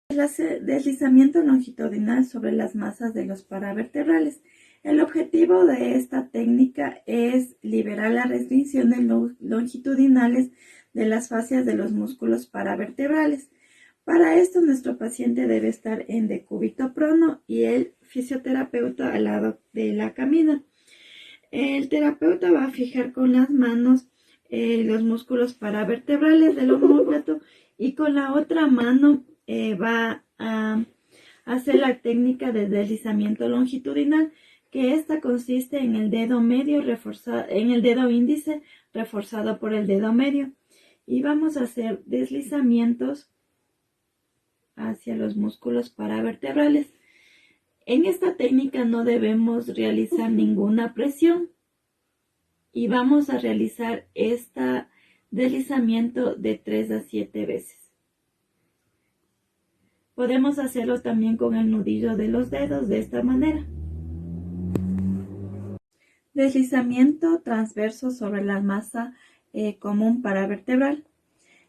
Deslizamiento longitudinal sobre las masas de los paravertebrales. El objetivo de esta técnica es liberar las restricciones longitudinales de las fascias de los músculos paravertebrales. Para esto, nuestro paciente debe estar en decúbito prono y el fisioterapeuta al lado de la camilla. El terapeuta va a fijar con las manos los músculos paravertebrales del omóplato y con la otra mano va a hacer la técnica de deslizamiento longitudinal, que esta consiste en el dedo medio reforzado, en el dedo índice reforzado por el dedo medio, y vamos a hacer deslizamientos hacia los músculos paravertebrales. En esta técnica no debemos realizar ninguna presión y vamos a realizar este deslizamiento de 3 a 7 veces. Podemos hacerlo también con el nudillo de los dedos de esta manera. Deslizamiento transverso sobre la masa común paravertebral.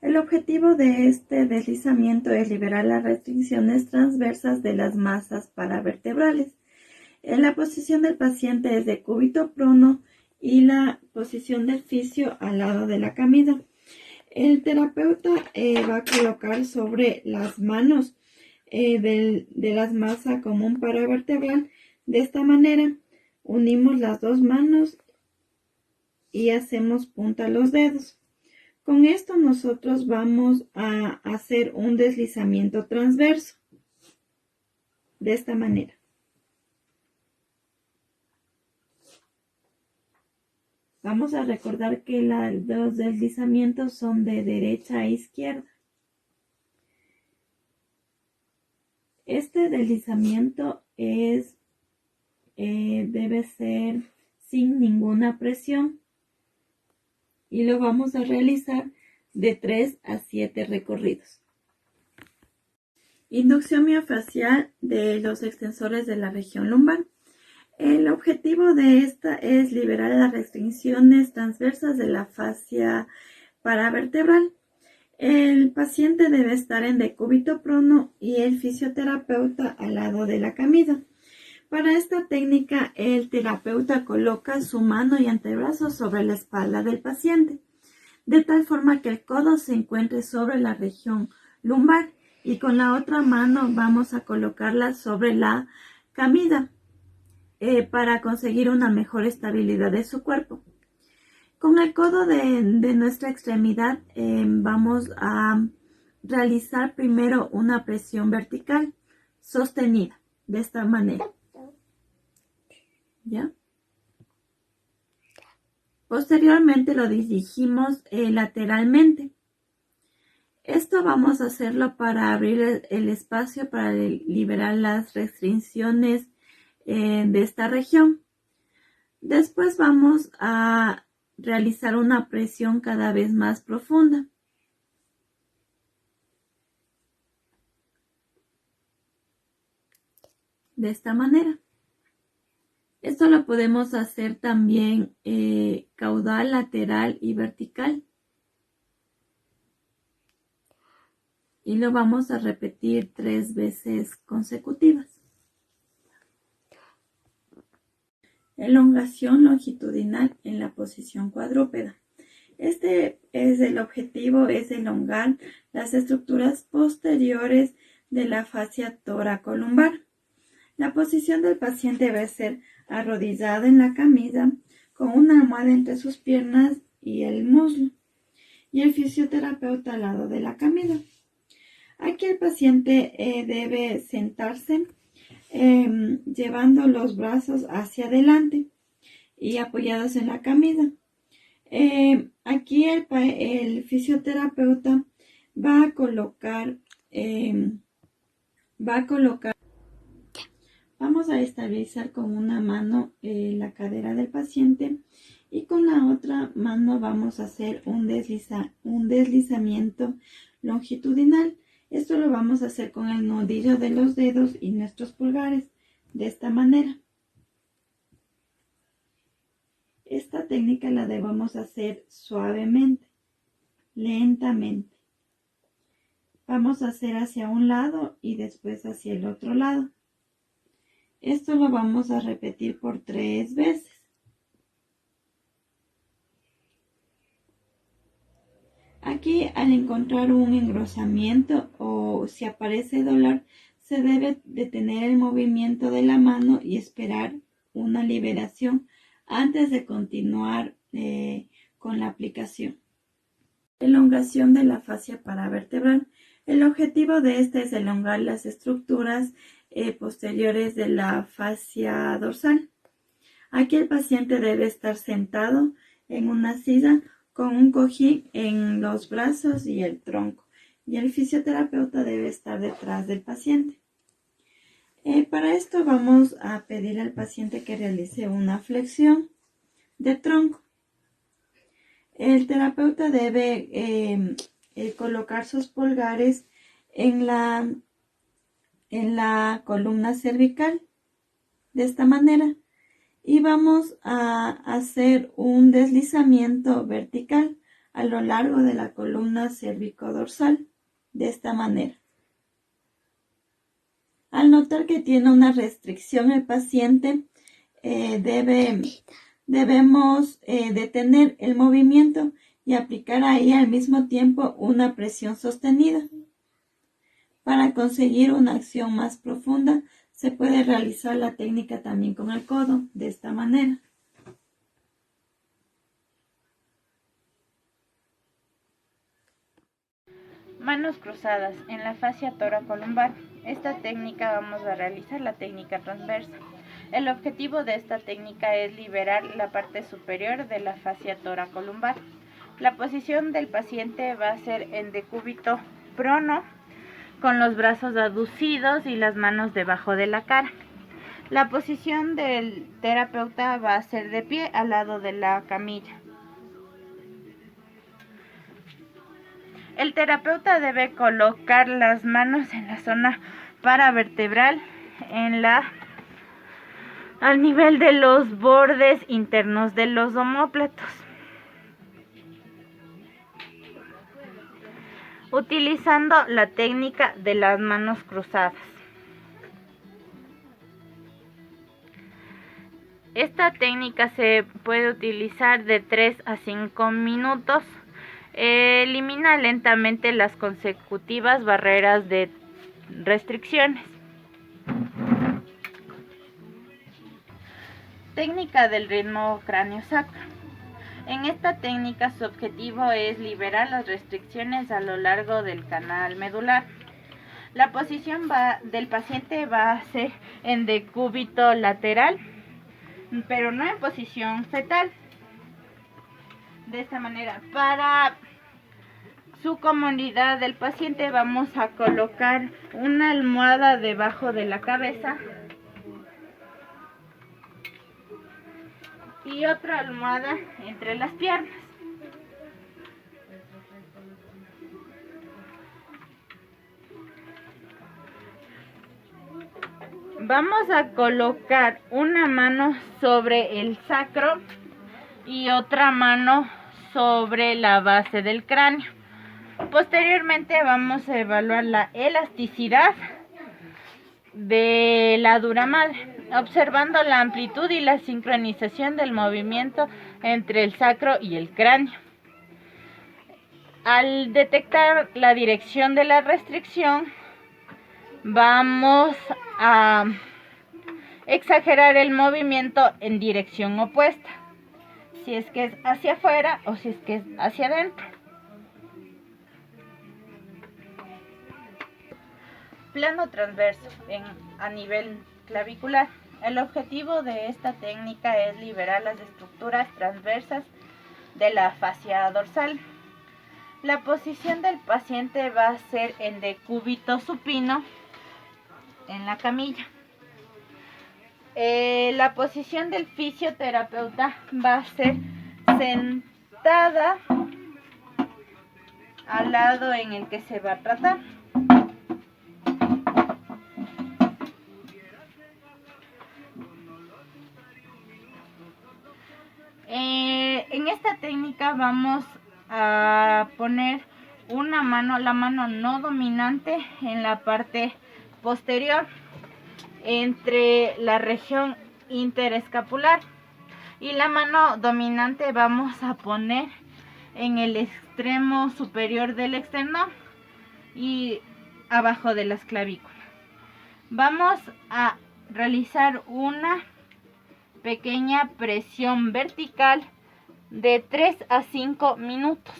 El objetivo de este deslizamiento es liberar las restricciones transversas de las masas paravertebrales. En la posición del paciente es decúbito prono y la posición del fisio al lado de la camilla. El terapeuta va a colocar sobre las manos de las masas común paravertebral. De esta manera unimos las dos manos y hacemos punta a los dedos. Con esto nosotros vamos a hacer un deslizamiento transverso de esta manera. Vamos a recordar que los deslizamientos son de derecha a izquierda. Este deslizamiento debe ser sin ninguna presión y lo vamos a realizar de 3 a 7 recorridos. Inducción miofacial de los extensores de la región lumbar. El objetivo de esta es liberar las restricciones transversas de la fascia paravertebral. El paciente debe estar en decúbito prono y el fisioterapeuta al lado de la camilla. Para esta técnica, el terapeuta coloca su mano y antebrazo sobre la espalda del paciente, de tal forma que el codo se encuentre sobre la región lumbar y con la otra mano vamos a colocarla sobre la camilla para conseguir una mejor estabilidad de su cuerpo. Con el codo de nuestra extremidad vamos a realizar primero una presión vertical sostenida de esta manera. ¿Ya? Posteriormente lo dirigimos lateralmente. Esto vamos a hacerlo para abrir el espacio para liberar las restricciones de esta región. Después vamos a realizar una presión cada vez más profunda. De esta manera. Esto lo podemos hacer también caudal, lateral y vertical. Y lo vamos a repetir 3 veces consecutivas. Elongación longitudinal en la posición cuadrúpeda. El objetivo es elongar las estructuras posteriores de la fascia toracolumbar. La posición del paciente debe ser arrodillado en la camilla con una almohada entre sus piernas y el muslo y el fisioterapeuta al lado de la camilla. Aquí el paciente debe sentarse llevando los brazos hacia adelante y apoyados en la camilla. Aquí el fisioterapeuta va a colocar, vamos a estabilizar con una mano la cadera del paciente y con la otra mano vamos a hacer un deslizamiento longitudinal. Esto lo vamos a hacer con el nudillo de los dedos y nuestros pulgares, de esta manera. Esta técnica la debemos hacer suavemente, lentamente. Vamos a hacer hacia un lado y después hacia el otro lado. Esto lo vamos a repetir por 3 veces. Aquí, al encontrar un engrosamiento o si aparece dolor, se debe detener el movimiento de la mano y esperar una liberación antes de continuar con la aplicación. Elongación de la fascia paravertebral. El objetivo de esta es elongar las estructuras posteriores de la fascia dorsal. Aquí el paciente debe estar sentado en una silla con un cojín en los brazos y el tronco, y el fisioterapeuta debe estar detrás del paciente. Para esto vamos a pedir al paciente que realice una flexión de tronco. El terapeuta debe colocar sus pulgares en la columna cervical, de esta manera. Y vamos a hacer un deslizamiento vertical a lo largo de la columna cérvico-dorsal, de esta manera. Al notar que tiene una restricción el paciente, debemos detener el movimiento y aplicar ahí al mismo tiempo una presión sostenida. Para conseguir una acción más profunda, se puede realizar la técnica también con el codo, de esta manera. Manos cruzadas en la fascia toracolumbar. Esta técnica vamos a realizar la técnica transversa. El objetivo de esta técnica es liberar la parte superior de la fascia toracolumbar. La posición del paciente va a ser en decúbito prono, con los brazos aducidos y las manos debajo de la cara. La posición del terapeuta va a ser de pie al lado de la camilla. El terapeuta debe colocar las manos en la zona paravertebral, al nivel de los bordes internos de los omóplatos, utilizando la técnica de las manos cruzadas. Esta técnica se puede utilizar de 3 a 5 minutos. Elimina lentamente las consecutivas barreras de restricciones. Técnica del ritmo cráneo-sacro. En esta técnica su objetivo es liberar las restricciones a lo largo del canal medular. La posición del paciente va a ser en decúbito lateral, pero no en posición fetal. De esta manera, para su comodidad del paciente vamos a colocar una almohada debajo de la cabeza y otra almohada entre las piernas. Vamos a colocar una mano sobre el sacro y otra mano sobre la base del cráneo. Posteriormente vamos a evaluar la elasticidad de la dura madre, observando la amplitud y la sincronización del movimiento entre el sacro y el cráneo. Al detectar la dirección de la restricción, vamos a exagerar el movimiento en dirección opuesta, si es que es hacia afuera o si es que es hacia adentro. Plano transverso a nivel clavicular. El objetivo de esta técnica es liberar las estructuras transversas de la fascia dorsal. La posición del paciente va a ser en decúbito supino en la camilla. La posición del fisioterapeuta va a ser sentada al lado en el que se va a tratar. En esta técnica vamos a poner la mano no dominante en la parte posterior, entre la región interescapular, y la mano dominante vamos a poner en el extremo superior del esternón y abajo de las clavículas. Vamos a realizar una pequeña presión vertical de 3 a 5 minutos.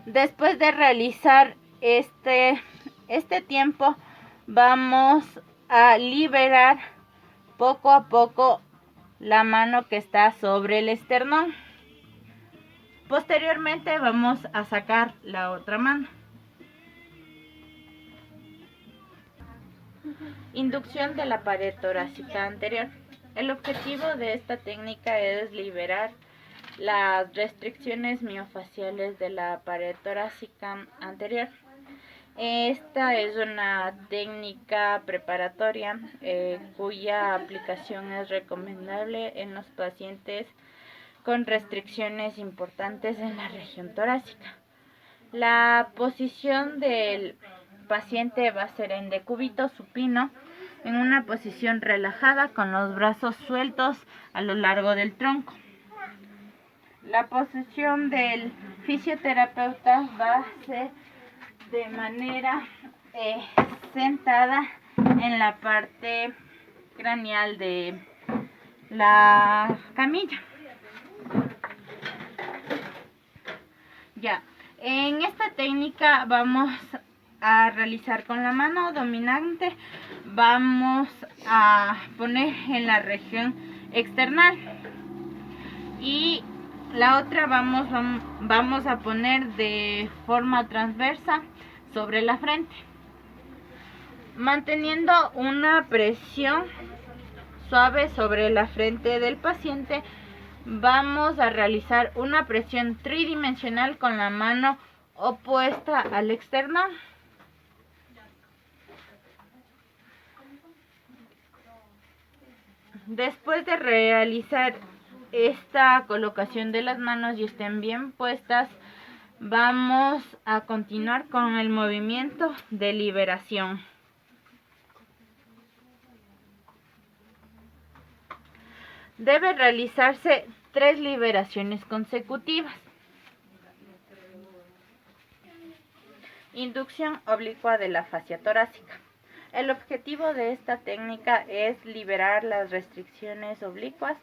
Después de realizar este tiempo, vamos a liberar poco a poco la mano que está sobre el esternón. Posteriormente vamos a sacar la otra mano. Inducción de la pared torácica anterior. El objetivo de esta técnica es liberar las restricciones miofaciales de la pared torácica anterior. Esta es una técnica preparatoria cuya aplicación es recomendable en los pacientes con restricciones importantes en la región torácica. La posición del paciente va a ser en decúbito supino, en una posición relajada con los brazos sueltos a lo largo del tronco. La posición del fisioterapeuta va a ser de manera sentada en la parte craneal de la camilla. Ya, en esta técnica vamos a realizar con la mano dominante, vamos a poner en la región external y la otra vamos a poner de forma transversa sobre la frente, manteniendo una presión suave sobre la frente del paciente. Vamos a realizar una presión tridimensional con la mano opuesta al externón. Después de realizar esta colocación de las manos y estén bien puestas, vamos a continuar con el movimiento de liberación. Debe realizarse 3 liberaciones consecutivas. Inducción oblicua de la fascia torácica. El objetivo de esta técnica es liberar las restricciones oblicuas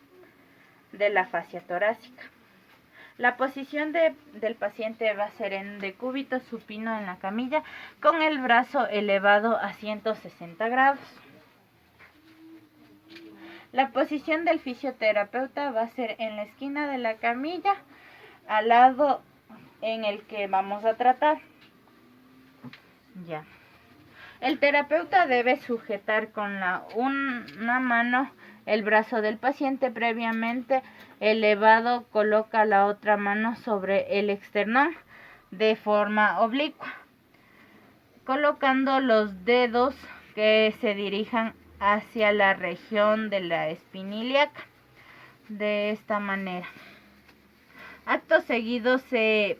de la fascia torácica. La posición del paciente va a ser en decúbito supino en la camilla con el brazo elevado a 160 grados. La posición del fisioterapeuta va a ser en la esquina de la camilla, al lado en el que vamos a tratar. Ya. El terapeuta debe sujetar con una mano el brazo del paciente previamente elevado, coloca la otra mano sobre el esternón de forma oblicua, colocando los dedos que se dirijan hacia la región de la espina ilíaca, de esta manera. Acto seguido se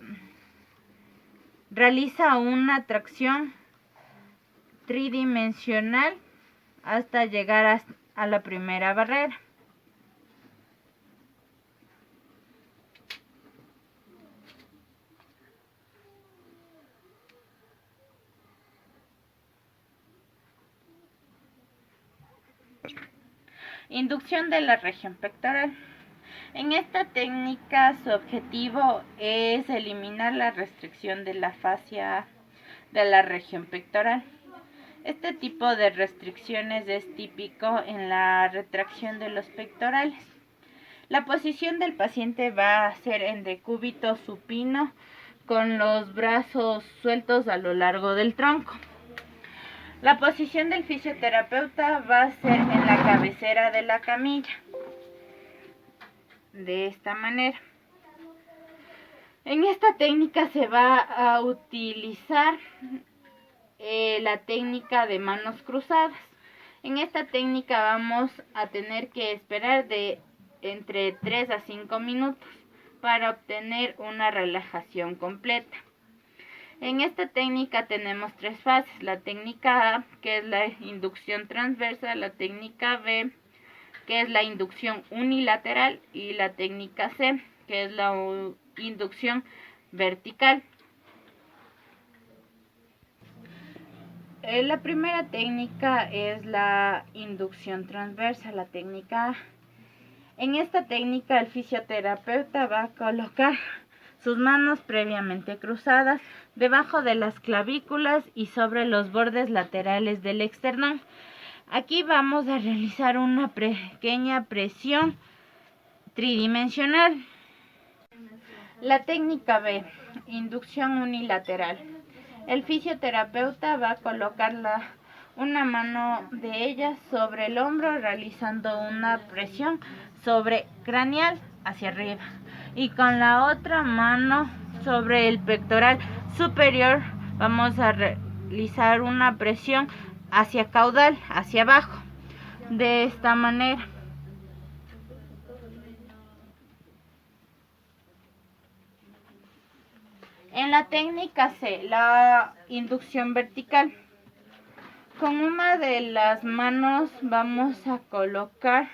realiza una tracción tridimensional hasta llegar a la primera barrera. Inducción de la región pectoral. En esta técnica su objetivo es eliminar la restricción de la fascia de la región pectoral. Este tipo de restricciones es típico en la retracción de los pectorales. La posición del paciente va a ser en decúbito supino con los brazos sueltos a lo largo del tronco. La posición del fisioterapeuta va a ser en la cabecera de la camilla, de esta manera. En esta técnica se va a utilizar la técnica de manos cruzadas. En esta técnica vamos a tener que esperar de entre 3 a 5 minutos para obtener una relajación completa. En esta técnica tenemos tres fases: la técnica A, que es la inducción transversa, la técnica B, que es la inducción unilateral, y la técnica C, que es la inducción vertical. La primera técnica es la inducción transversa, la técnica A. En esta técnica el fisioterapeuta va a colocar sus manos previamente cruzadas debajo de las clavículas y sobre los bordes laterales del esternón. Aquí vamos a realizar una pequeña presión tridimensional. La técnica B, inducción unilateral. El fisioterapeuta va a colocar una mano de ella sobre el hombro, realizando una presión sobre craneal hacia arriba, y con la otra mano sobre el pectoral superior vamos a realizar una presión hacia caudal, hacia abajo, de esta manera. En la técnica C, la inducción vertical, con una de las manos vamos a colocar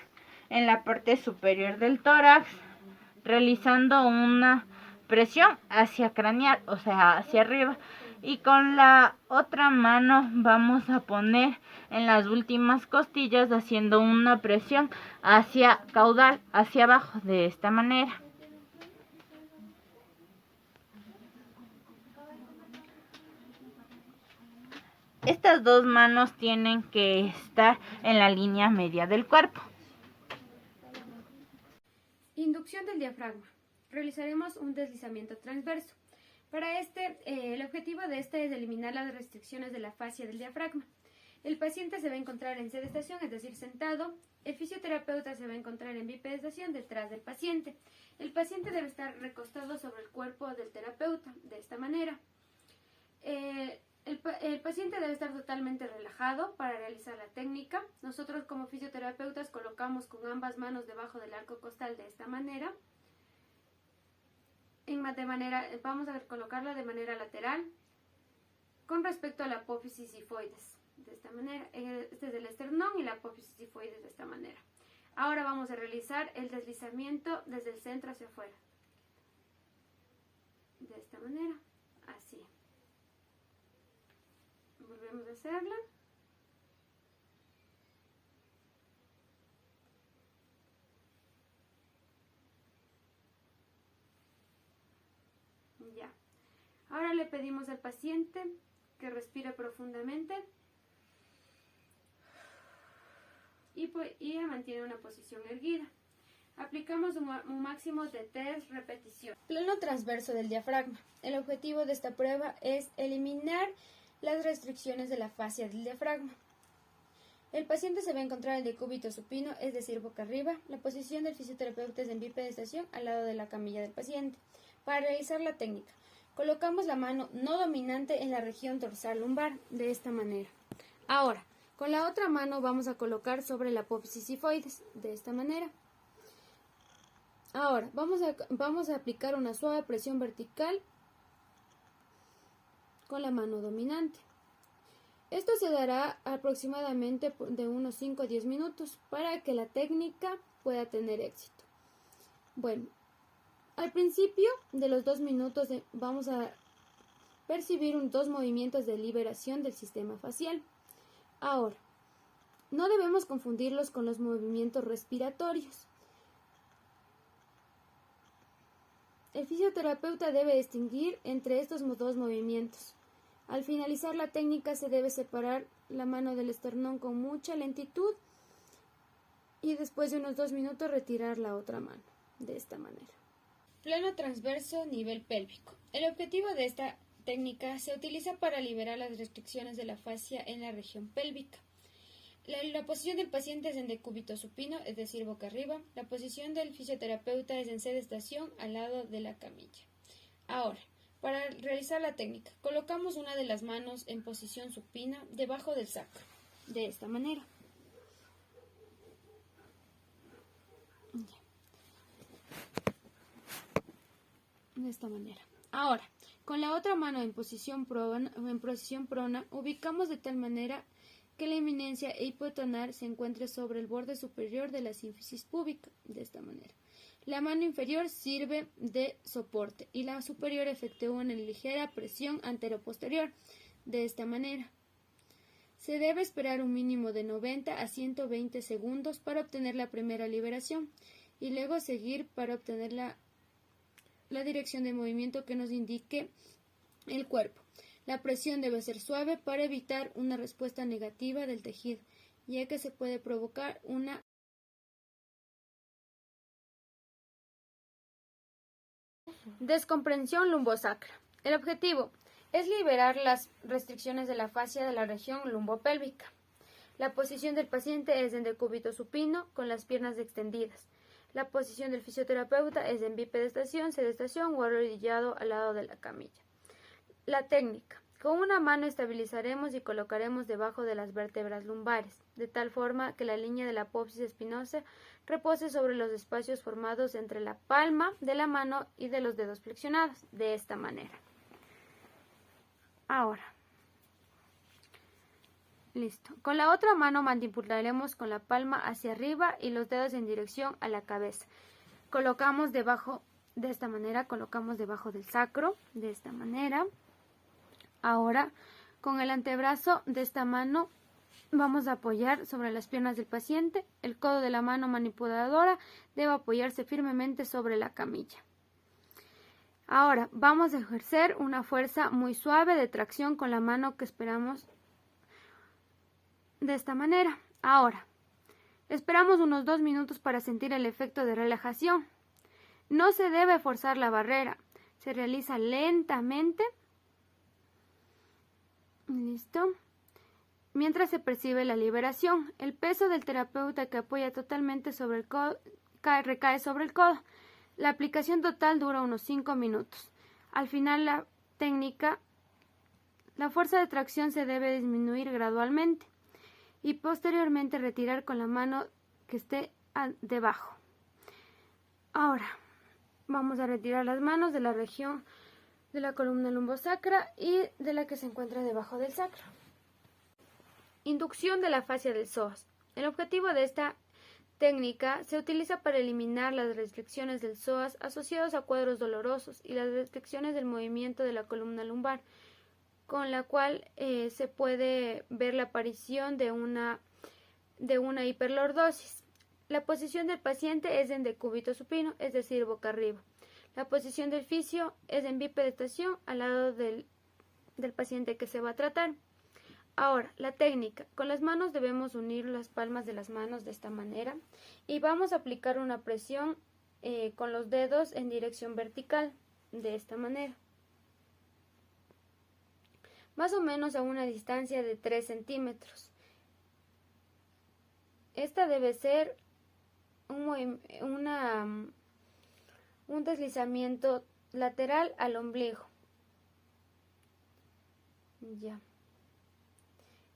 en la parte superior del tórax, realizando una presión hacia craneal, o sea, hacia arriba, y con la otra mano vamos a poner en las últimas costillas, haciendo una presión hacia caudal, hacia abajo, de esta manera. Estas dos manos tienen que estar en la línea media del cuerpo. Inducción del diafragma. Realizaremos un deslizamiento transverso. Para el objetivo de este es eliminar las restricciones de la fascia del diafragma. El paciente se va a encontrar en sedestación, es decir, sentado. El fisioterapeuta se va a encontrar en bipedestación detrás del paciente. El paciente debe estar recostado sobre el cuerpo del terapeuta, de esta manera. El paciente debe estar totalmente relajado para realizar la técnica. Nosotros como fisioterapeutas colocamos con ambas manos debajo del arco costal, de esta manera. Vamos a colocarla de manera lateral con respecto a la apófisis sifoides, de esta manera. Este es el esternón y la apófisis sifoides, de esta manera. Ahora vamos a realizar el deslizamiento desde el centro hacia afuera, de esta manera, así. Volvemos a hacerla. Ya. Ahora le pedimos al paciente que respire profundamente y mantiene una posición erguida. Aplicamos un máximo de 3 repeticiones. Plano transverso del diafragma. El objetivo de esta prueba es eliminar las restricciones de la fascia del diafragma. El paciente se va a encontrar en decúbito supino, es decir, boca arriba. La posición del fisioterapeuta es en bipedestación al lado de la camilla del paciente. Para realizar la técnica, colocamos la mano no dominante en la región dorsal lumbar, de esta manera. Ahora, con la otra mano vamos a colocar sobre la apófisis sifoides, de esta manera. Ahora, vamos a aplicar una suave presión vertical con la mano dominante. Esto se dará aproximadamente de unos 5 a 10 minutos para que la técnica pueda tener éxito. Bueno, al principio de los 2 minutos vamos a percibir 2 movimientos de liberación del sistema facial. Ahora, no debemos confundirlos con los movimientos respiratorios. El fisioterapeuta debe distinguir entre estos 2 movimientos. Al finalizar la técnica se debe separar la mano del esternón con mucha lentitud y después de unos 2 minutos retirar la otra mano, de esta manera. Plano transverso nivel pélvico. El objetivo de esta técnica se utiliza para liberar las restricciones de la fascia en la región pélvica. La posición del paciente es en decúbito supino, es decir, boca arriba. La posición del fisioterapeuta es en sedestación al lado de la camilla. Ahora, para realizar la técnica, colocamos una de las manos en posición supina debajo del sacro, de esta manera. de esta manera. Ahora, con la otra mano en posición prona, ubicamos de tal manera que la eminencia hipotonar se encuentre sobre el borde superior de la sínfisis púbica, de esta manera. La mano inferior sirve de soporte y la superior efectúa una ligera presión anteroposterior, de esta manera. Se debe esperar un mínimo de 90 a 120 segundos para obtener la primera liberación y luego seguir para obtener la dirección de movimiento que nos indique el cuerpo. La presión debe ser suave para evitar una respuesta negativa del tejido, ya que se puede provocar una descomprensión lumbosacra. El objetivo es liberar las restricciones de la fascia de la región lumbopélvica. La posición del paciente es en decúbito supino con las piernas extendidas. La posición del fisioterapeuta es en bipedestación, sedestación o arrodillado al lado de la camilla. La técnica. Con una mano estabilizaremos y colocaremos debajo de las vértebras lumbares, de tal forma que la línea de la apófisis espinosa repose sobre los espacios formados entre la palma de la mano y de los dedos flexionados, de esta manera. Ahora, listo. Con la otra mano manipularemos con la palma hacia arriba y los dedos en dirección a la cabeza. Colocamos debajo, de esta manera, colocamos debajo del sacro, de esta manera. Ahora, con el antebrazo de esta mano, vamos a apoyar sobre las piernas del paciente. El codo de la mano manipuladora debe apoyarse firmemente sobre la camilla. Ahora, vamos a ejercer una fuerza muy suave de tracción con la mano que esperamos de esta manera. Ahora, esperamos unos 2 minutos para sentir el efecto de relajación. No se debe forzar la barrera. Se realiza lentamente. Listo. Mientras se percibe la liberación, el peso del terapeuta que apoya totalmente sobre el codo recae sobre el codo. La aplicación total dura unos 5 minutos. Al final la fuerza de tracción se debe disminuir gradualmente y posteriormente retirar con la mano que esté debajo. Ahora, vamos a retirar las manos de la región de la columna lumbosacra y de la que se encuentra debajo del sacro. Inducción de la fascia del psoas. El objetivo de esta técnica se utiliza para eliminar las restricciones del psoas asociados a cuadros dolorosos y las restricciones del movimiento de la columna lumbar, con la cual se puede ver la aparición de una hiperlordosis. La posición del paciente es en decúbito supino, es decir, boca arriba. La posición del fisio es en bipedestación al lado del paciente que se va a tratar. Ahora, la técnica. Con las manos debemos unir las palmas de las manos de esta manera y vamos a aplicar una presión con los dedos en dirección vertical, de esta manera. Más o menos a una distancia de 3 centímetros. Esta debe ser un deslizamiento lateral al ombligo. Ya.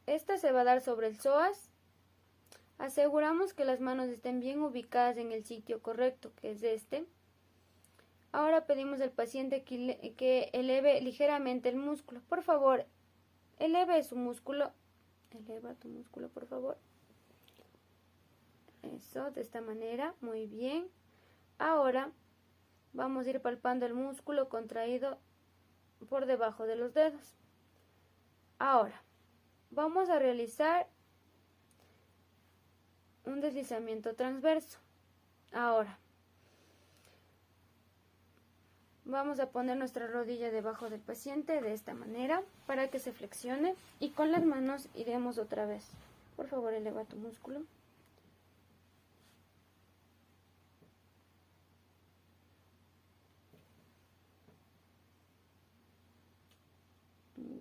Esta se va a dar sobre el psoas. Aseguramos que las manos estén bien ubicadas en el sitio correcto, que es este. Ahora pedimos al paciente que eleve ligeramente el músculo. Por favor, eleve su músculo. Eleva tu músculo, por favor. Eso, de esta manera. Muy bien. Ahora vamos a ir palpando el músculo contraído por debajo de los dedos. Ahora, vamos a realizar un deslizamiento transverso. Ahora, vamos a poner nuestra rodilla debajo del paciente de esta manera para que se flexione y con las manos iremos otra vez. Por favor, eleva tu músculo.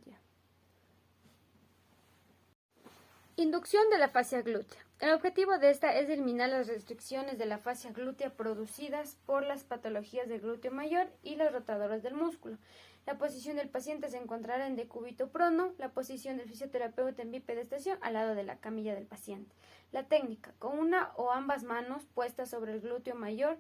Ya. Inducción de la fascia glútea. El objetivo de esta es eliminar las restricciones de la fascia glútea producidas por las patologías del glúteo mayor y los rotadores del músculo. La posición del paciente se encontrará en decúbito prono, la posición del fisioterapeuta en bipedestación al lado de la camilla del paciente. La técnica, con una o ambas manos puestas sobre el glúteo mayor,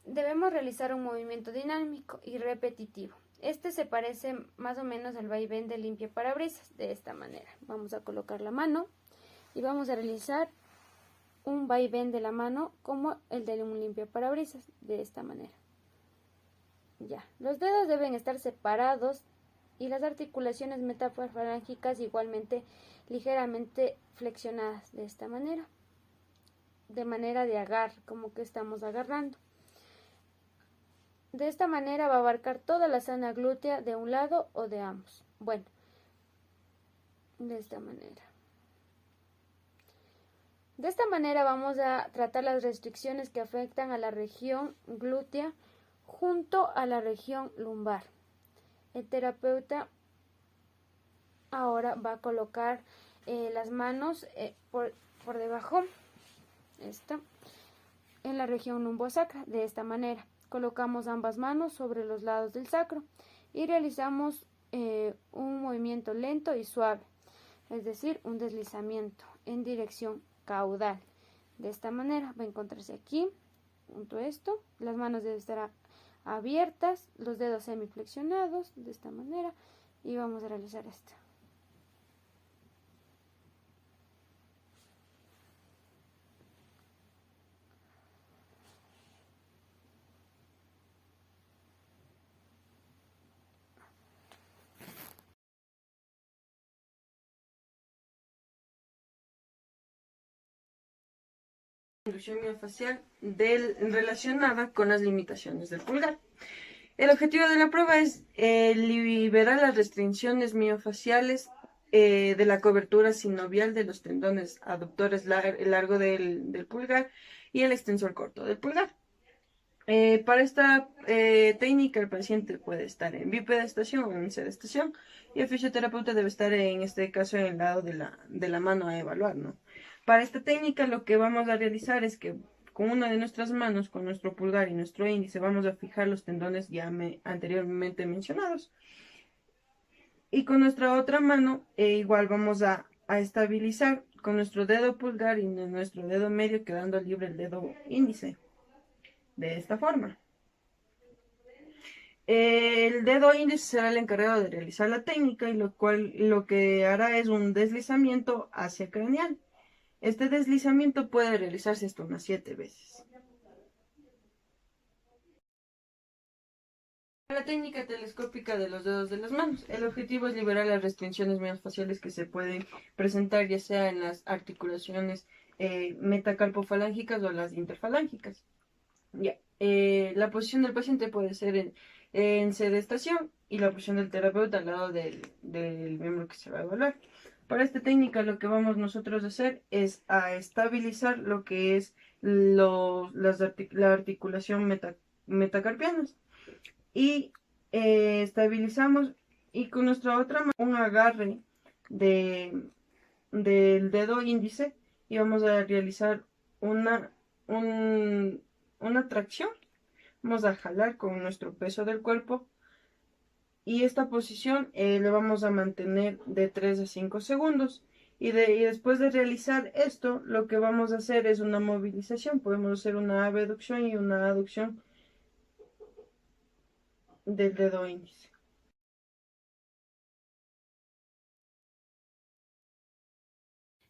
debemos realizar un movimiento dinámico y repetitivo. Este se parece más o menos al vaivén de limpiaparabrisas, de esta manera. Vamos a colocar la mano y vamos a realizar un vaivén de la mano como el de un limpiaparabrisas, de esta manera. Ya, los dedos deben estar separados y las articulaciones metafalángicas igualmente ligeramente flexionadas, de esta manera, de manera de agarre, como que estamos agarrando. De esta manera va a abarcar toda la zona glútea de un lado o de ambos. Bueno, de esta manera. De esta manera vamos a tratar las restricciones que afectan a la región glútea junto a la región lumbar. El terapeuta ahora va a colocar las manos por debajo, en la región lumbosacra, de esta manera. Colocamos ambas manos sobre los lados del sacro y realizamos un movimiento lento y suave, es decir, un deslizamiento en dirección caudal. De esta manera va a encontrarse aquí, junto a esto, las manos deben estar abiertas, los dedos semiflexionados, de esta manera, y vamos a realizar esto. Inducción miofascial relacionada con las limitaciones del pulgar. El objetivo de la prueba es liberar las restricciones miofaciales de la cobertura sinovial de los tendones aductores largo del pulgar y el extensor corto del pulgar. Para esta técnica el paciente puede estar en bipedestación o en sedestación y el fisioterapeuta debe estar en este caso en el lado de la mano a evaluar, ¿no? Para esta técnica lo que vamos a realizar es que con una de nuestras manos, con nuestro pulgar y nuestro índice, vamos a fijar los tendones ya anteriormente mencionados. Y con nuestra otra mano igual vamos a estabilizar con nuestro dedo pulgar y nuestro dedo medio, quedando libre el dedo índice. De esta forma. El dedo índice será el encargado de realizar la técnica y lo que hará es un deslizamiento hacia craneal. Este deslizamiento puede realizarse hasta unas 7 veces. La técnica telescópica de los dedos de las manos. El objetivo es liberar las restricciones miofaciales que se pueden presentar ya sea en las articulaciones metacarpofalángicas o las interfalángicas. Ya. La posición del paciente puede ser en sedestación y la posición del terapeuta al lado del miembro que se va a evaluar. Para esta técnica lo que vamos nosotros a hacer es a estabilizar lo que es la articulación metacarpianas y estabilizamos y con nuestra otra mano un agarre del dedo índice y vamos a realizar una tracción. Vamos a jalar con nuestro peso del cuerpo y esta posición le vamos a mantener de 3 a 5 segundos y después de realizar esto lo que vamos a hacer es una movilización. Podemos hacer una abducción y una aducción del dedo índice.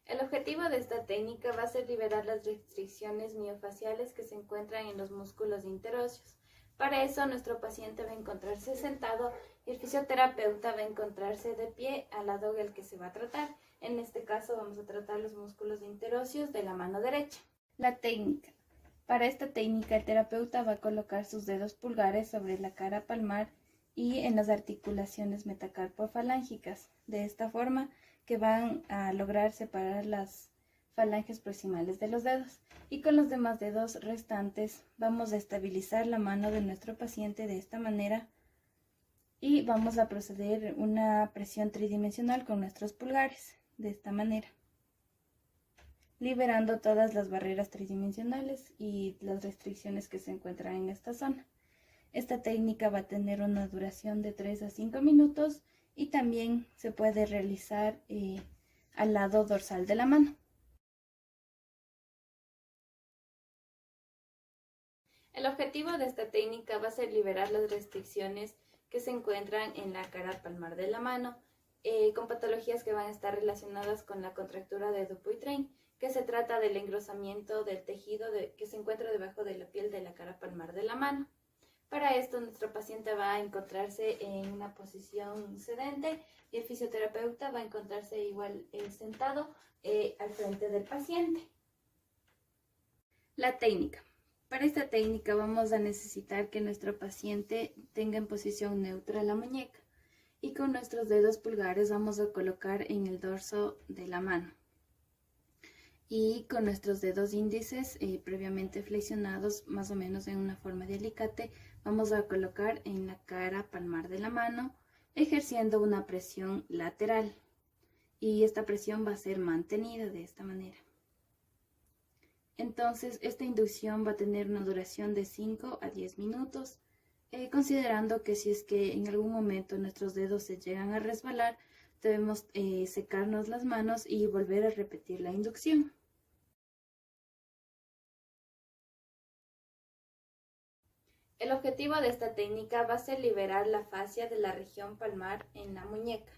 El objetivo de esta técnica va a ser liberar las restricciones miofaciales que se encuentran en los músculos interóseos. Para eso, nuestro paciente va a encontrarse sentado y el fisioterapeuta va a encontrarse de pie al lado del que se va a tratar. En este caso, vamos a tratar los músculos interóseos de la mano derecha. La técnica. Para esta técnica, el terapeuta va a colocar sus dedos pulgares sobre la cara palmar y en las articulaciones metacarpofalángicas, de esta forma que van a lograr separar las falanges proximales de los dedos. Y con los demás dedos restantes vamos a estabilizar la mano de nuestro paciente de esta manera y vamos a proceder una presión tridimensional con nuestros pulgares, de esta manera, liberando todas las barreras tridimensionales y las restricciones que se encuentran en esta zona. Esta técnica va a tener una duración de 3 a 5 minutos y también se puede realizar al lado dorsal de la mano. El objetivo de esta técnica va a ser liberar las restricciones que se encuentran en la cara palmar de la mano, con patologías que van a estar relacionadas con la contractura de Dupuytren, que se trata del engrosamiento del tejido que se encuentra debajo de la piel de la cara palmar de la mano. Para esto, nuestro paciente va a encontrarse en una posición sedente y el fisioterapeuta va a encontrarse igual sentado al frente del paciente. La técnica. Para esta técnica vamos a necesitar que nuestro paciente tenga en posición neutra la muñeca y con nuestros dedos pulgares vamos a colocar en el dorso de la mano. Y con nuestros dedos índices previamente flexionados más o menos en una forma de alicate vamos a colocar en la cara palmar de la mano ejerciendo una presión lateral y esta presión va a ser mantenida de esta manera. Entonces esta inducción va a tener una duración de 5 a 10 minutos, considerando que si es que en algún momento nuestros dedos se llegan a resbalar, debemos secarnos las manos y volver a repetir la inducción. El objetivo de esta técnica va a ser liberar la fascia de la región palmar en la muñeca.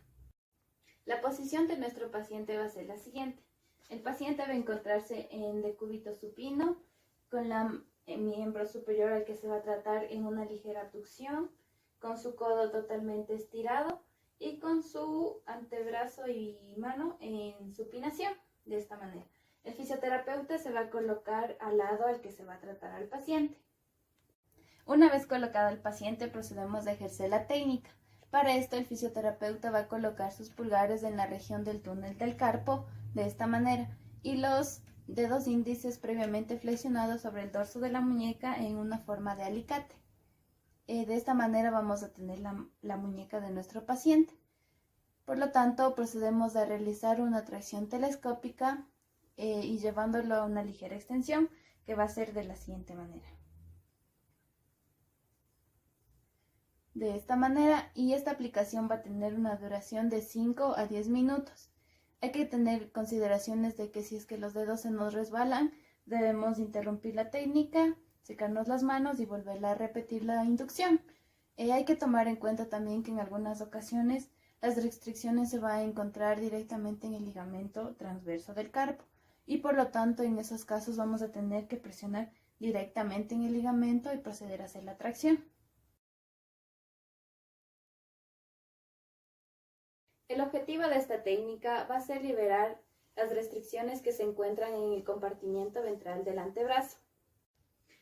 La posición de nuestro paciente va a ser la siguiente. El paciente va a encontrarse en decúbito supino, con el miembro superior al que se va a tratar en una ligera abducción, con su codo totalmente estirado y con su antebrazo y mano en supinación, de esta manera. El fisioterapeuta se va a colocar al lado al que se va a tratar al paciente. Una vez colocado el paciente, procedemos a ejercer la técnica. Para esto, el fisioterapeuta va a colocar sus pulgares en la región del túnel del carpo, de esta manera, y los dedos índices previamente flexionados sobre el dorso de la muñeca en una forma de alicate. De esta manera vamos a tener la muñeca de nuestro paciente. Por lo tanto, procedemos a realizar una tracción telescópica y llevándolo a una ligera extensión, que va a ser de la siguiente manera. De esta manera, y esta aplicación va a tener una duración de 5 a 10 minutos. Hay que tener consideraciones de que si es que los dedos se nos resbalan, debemos interrumpir la técnica, secarnos las manos y volver a repetir la inducción. Hay que tomar en cuenta también que en algunas ocasiones las restricciones se van a encontrar directamente en el ligamento transverso del carpo y por lo tanto en esos casos vamos a tener que presionar directamente en el ligamento y proceder a hacer la tracción. El objetivo de esta técnica va a ser liberar las restricciones que se encuentran en el compartimiento ventral del antebrazo.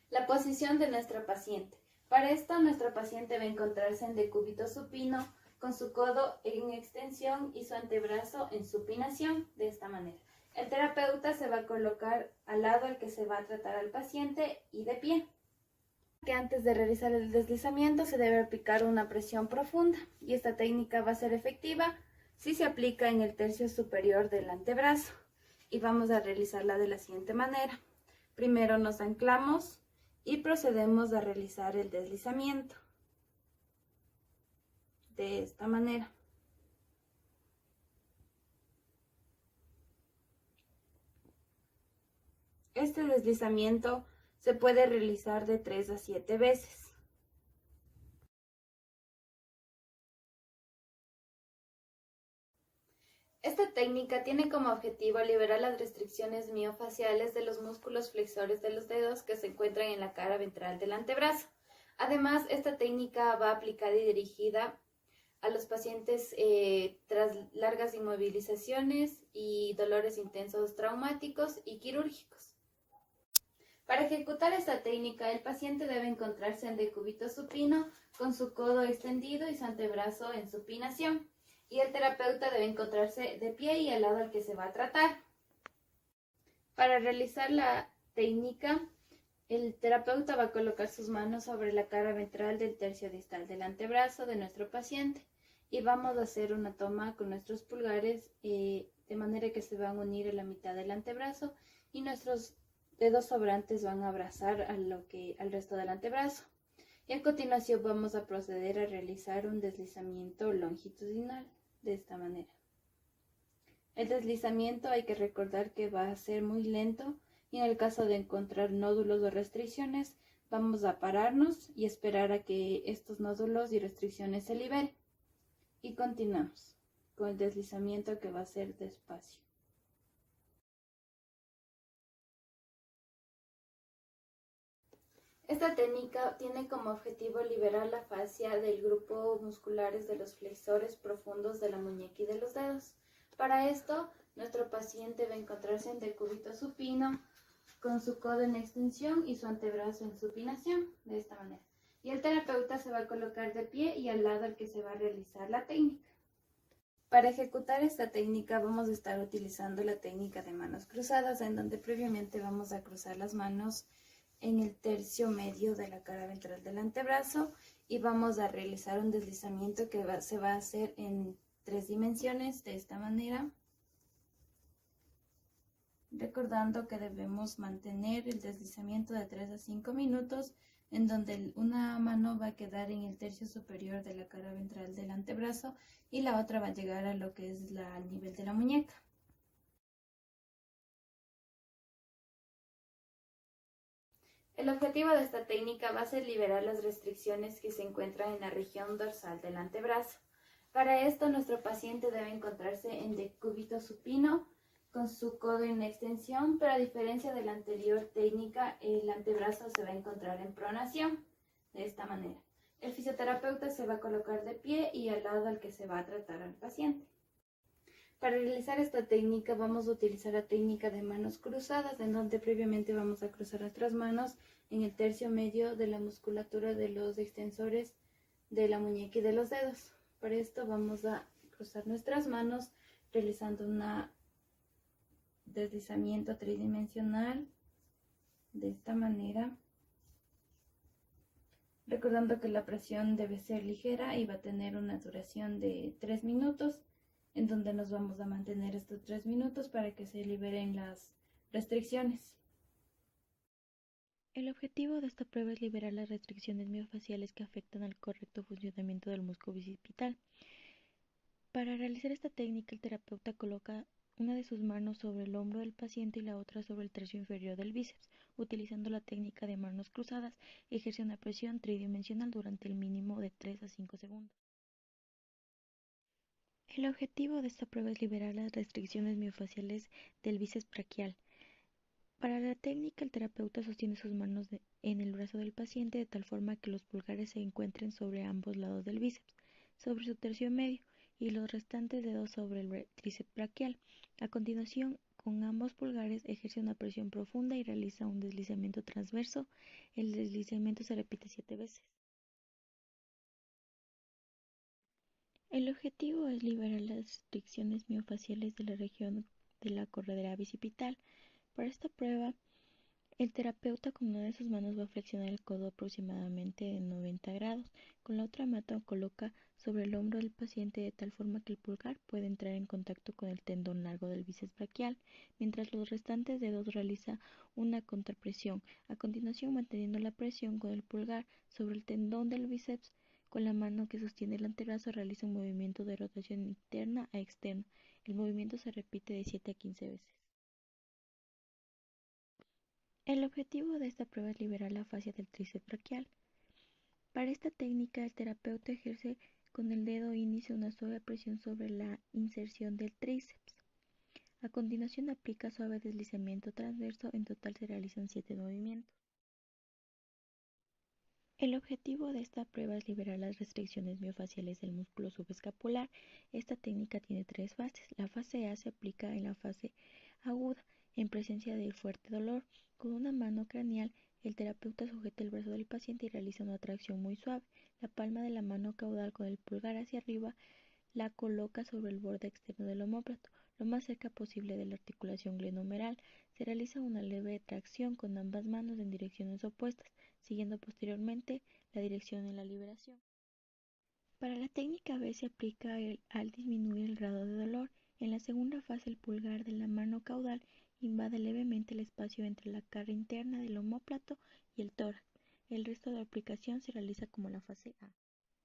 La posición de nuestro paciente. Para esto, nuestro paciente va a encontrarse en decúbito supino, con su codo en extensión y su antebrazo en supinación, de esta manera. El terapeuta se va a colocar al lado al que se va a tratar al paciente y de pie. Que antes de realizar el deslizamiento se debe aplicar una presión profunda y esta técnica va a ser efectiva si se aplica en el tercio superior del antebrazo y vamos a realizarla de la siguiente manera. Primero nos anclamos y procedemos a realizar el deslizamiento de esta manera. Este deslizamiento se puede realizar de 3 a 7 veces. Esta técnica tiene como objetivo liberar las restricciones miofaciales de los músculos flexores de los dedos que se encuentran en la cara ventral del antebrazo. Además, esta técnica va aplicada y dirigida a los pacientes tras largas inmovilizaciones y dolores intensos traumáticos y quirúrgicos. Para ejecutar esta técnica, el paciente debe encontrarse en decúbito supino con su codo extendido y su antebrazo en supinación. Y el terapeuta debe encontrarse de pie y al lado al que se va a tratar. Para realizar la técnica, el terapeuta va a colocar sus manos sobre la cara ventral del tercio distal del antebrazo de nuestro paciente y vamos a hacer una toma con nuestros pulgares de manera que se van a unir a la mitad del antebrazo y nuestros dedos sobrantes van a abrazar al resto del antebrazo. Y a continuación vamos a proceder a realizar un deslizamiento longitudinal de esta manera. El deslizamiento hay que recordar que va a ser muy lento y en el caso de encontrar nódulos o restricciones Vamos a pararnos y esperar a que estos nódulos y restricciones se liberen. Y continuamos con el deslizamiento que va a ser despacio. Esta técnica tiene como objetivo liberar la fascia del grupo musculares de los flexores profundos de la muñeca y de los dedos. Para esto, nuestro paciente va a encontrarse en decúbito supino, con su codo en extensión y su antebrazo en supinación, de esta manera. Y el terapeuta se va a colocar de pie y al lado al que se va a realizar la técnica. Para ejecutar esta técnica vamos a estar utilizando la técnica de manos cruzadas, en donde previamente vamos a cruzar las manos en el tercio medio de la cara ventral del antebrazo y vamos a realizar un deslizamiento que se va a hacer en 3 dimensiones, de esta manera. Recordando que debemos mantener el deslizamiento de 3 a 5 minutos, en donde una mano va a quedar en el tercio superior de la cara ventral del antebrazo y la otra va a llegar a lo que es al nivel de la muñeca. El objetivo de esta técnica va a ser liberar las restricciones que se encuentran en la región dorsal del antebrazo. Para esto, nuestro paciente debe encontrarse en decúbito supino, con su codo en extensión, pero a diferencia de la anterior técnica, el antebrazo se va a encontrar en pronación, de esta manera. El fisioterapeuta se va a colocar de pie y al lado al que se va a tratar al paciente. Para realizar esta técnica vamos a utilizar la técnica de manos cruzadas, en donde previamente vamos a cruzar nuestras manos en el tercio medio de la musculatura de los extensores de la muñeca y de los dedos. Para esto vamos a cruzar nuestras manos realizando un deslizamiento tridimensional de esta manera, recordando que la presión debe ser ligera y va a tener una duración de 3 minutos, en donde nos vamos a mantener estos 3 minutos para que se liberen las restricciones. El objetivo de esta prueba es liberar las restricciones miofaciales que afectan al correcto funcionamiento del músculo bicipital. Para realizar esta técnica, el terapeuta coloca una de sus manos sobre el hombro del paciente y la otra sobre el tercio inferior del bíceps. Utilizando la técnica de manos cruzadas, ejerce una presión tridimensional durante el mínimo de 3 a 5 segundos. El objetivo de esta prueba es liberar las restricciones miofaciales del bíceps braquial. Para la técnica, el terapeuta sostiene sus manos en el brazo del paciente de tal forma que los pulgares se encuentren sobre ambos lados del bíceps, sobre su tercio medio, y los restantes dedos sobre el tríceps braquial. A continuación, con ambos pulgares ejerce una presión profunda y realiza un deslizamiento transverso. El deslizamiento se repite 7 veces. El objetivo es liberar las restricciones miofaciales de la región de la corredera bicipital. Para esta prueba, el terapeuta con una de sus manos va a flexionar el codo aproximadamente en 90 grados. Con la otra mano coloca sobre el hombro del paciente de tal forma que el pulgar puede entrar en contacto con el tendón largo del bíceps braquial, mientras los restantes dedos realiza una contrapresión. A continuación, manteniendo la presión con el pulgar sobre el tendón del bíceps, con la mano que sostiene el antebrazo realiza un movimiento de rotación interna a externa. El movimiento se repite de 7 a 15 veces. El objetivo de esta prueba es liberar la fascia del tríceps braquial. Para esta técnica, el terapeuta ejerce con el dedo índice una suave presión sobre la inserción del tríceps. A continuación, aplica suave deslizamiento transverso. En total se realizan 7 movimientos. El objetivo de esta prueba es liberar las restricciones miofaciales del músculo subescapular. Esta técnica tiene 3 fases. La fase A se aplica en la fase aguda, en presencia de fuerte dolor. Con una mano craneal, el terapeuta sujeta el brazo del paciente y realiza una tracción muy suave. La palma de la mano caudal con el pulgar hacia arriba la coloca sobre el borde externo del omóplato, lo más cerca posible de la articulación glenohumeral. Se realiza una leve tracción con ambas manos en direcciones opuestas, siguiendo posteriormente la dirección en la liberación. Para la técnica B se aplica al disminuir el grado de dolor. En la segunda fase, el pulgar de la mano caudal invade levemente el espacio entre la cara interna del omóplato y el tórax. El resto de la aplicación se realiza como la fase A.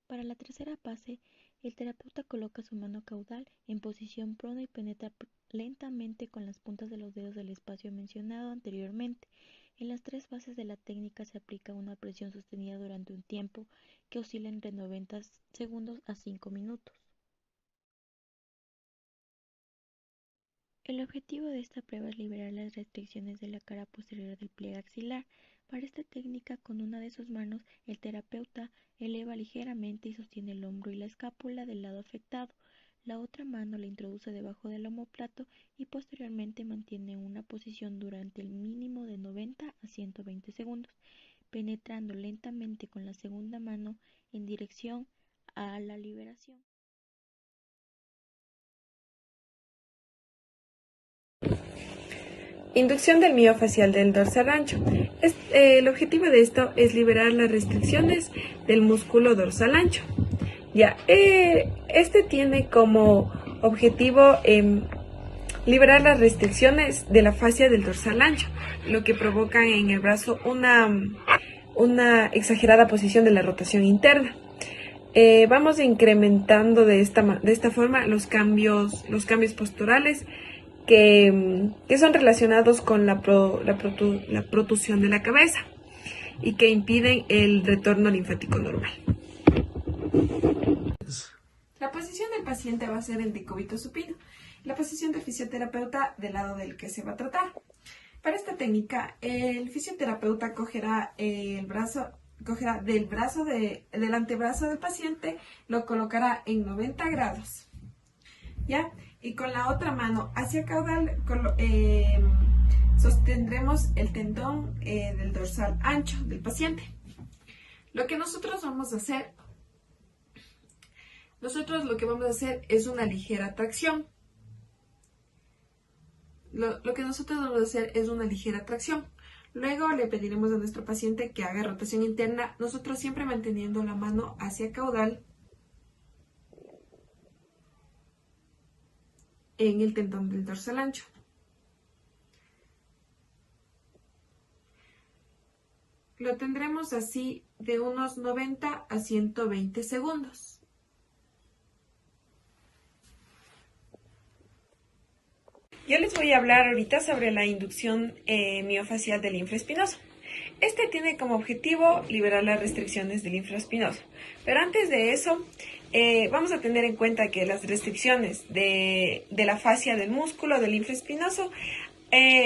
Para la tercera fase, el terapeuta coloca su mano caudal en posición prona y penetra lentamente con las puntas de los dedos del espacio mencionado anteriormente. En las tres fases de la técnica se aplica una presión sostenida durante un tiempo que oscila entre 90 segundos a 5 minutos. El objetivo de esta prueba es liberar las restricciones de la cara posterior del pliegue axilar. Para esta técnica, con una de sus manos, el terapeuta eleva ligeramente y sostiene el hombro y la escápula del lado afectado. La otra mano la introduce debajo del omóplato y posteriormente mantiene una posición durante el mínimo de 90 a 120 segundos, penetrando lentamente con la segunda mano en dirección a la liberación. Inducción del miofascial del dorsal ancho. El objetivo de esto es liberar las restricciones del músculo dorsal ancho. Este tiene como objetivo liberar las restricciones de la fascia del dorsal ancho, lo que provoca en el brazo una exagerada posición de la rotación interna. Vamos incrementando de esta forma los cambios posturales que son relacionados con la protusión de la cabeza y que impiden el retorno linfático normal. La posición del paciente va a ser en decúbito supino. La posición del fisioterapeuta del lado del que se va a tratar. Para esta técnica, el fisioterapeuta cogerá del antebrazo del paciente, lo colocará en 90 grados, ¿ya? Y con la otra mano hacia caudal sostendremos el tendón del dorsal ancho del paciente. Lo que nosotros vamos a hacer es una ligera tracción. Luego le pediremos a nuestro paciente que haga rotación interna, nosotros siempre manteniendo la mano hacia caudal en el tendón del dorsal ancho. Lo tendremos así de unos 90 a 120 segundos. Yo les voy a hablar ahorita sobre la inducción miofascial del linfoespinoso. Este tiene como objetivo liberar las restricciones del linfoespinoso. Pero antes de eso, vamos a tener en cuenta que las restricciones de la fascia del músculo del linfoespinoso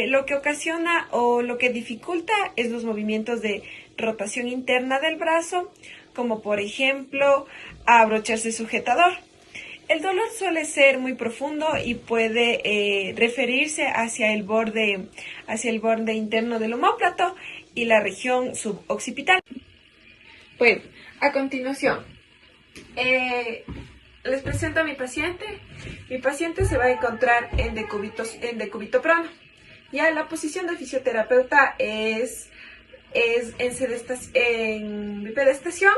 lo que ocasiona o lo que dificulta es los movimientos de rotación interna del brazo, como por ejemplo abrocharse sujetador. El dolor suele ser muy profundo y puede referirse hacia el borde interno del omóplato y la región suboccipital. Bueno, a continuación, les presento a mi paciente. Mi paciente se va a encontrar en decúbito prono. Ya la posición del fisioterapeuta es en bipedestación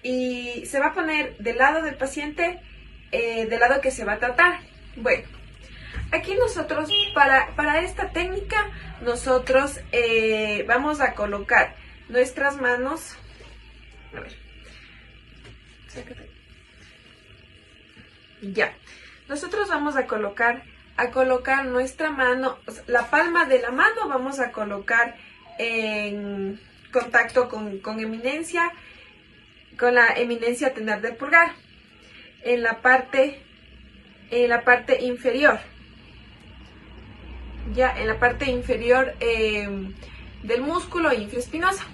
y se va a poner del lado del paciente, del lado que se va a tratar. Bueno, aquí nosotros, para esta técnica, nosotros vamos a colocar nuestras manos. A ver, sácate. Ya, nosotros vamos a colocar nuestra mano, la palma de la mano vamos a colocar en contacto con la eminencia tenar del pulgar, en la parte inferior, ya en la parte inferior del músculo infraespinoso.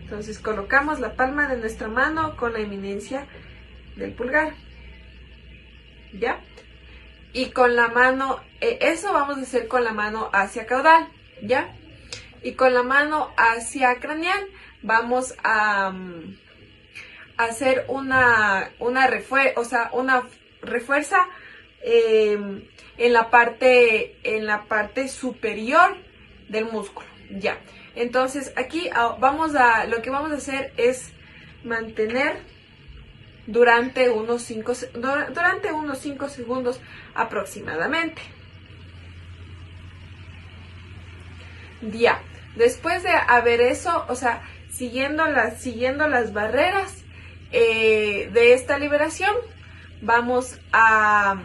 Entonces colocamos la palma de nuestra mano con la eminencia del pulgar, ¿ya? Y con la mano, eso vamos a hacer con la mano hacia caudal, ¿ya? Y con la mano hacia craneal vamos a hacer una refuerza en la parte superior del músculo, ¿ya? Entonces aquí lo que vamos a hacer es mantener durante unos 5 segundos aproximadamente. Ya, después de haber eso, o sea, siguiendo las barreras de esta liberación, vamos a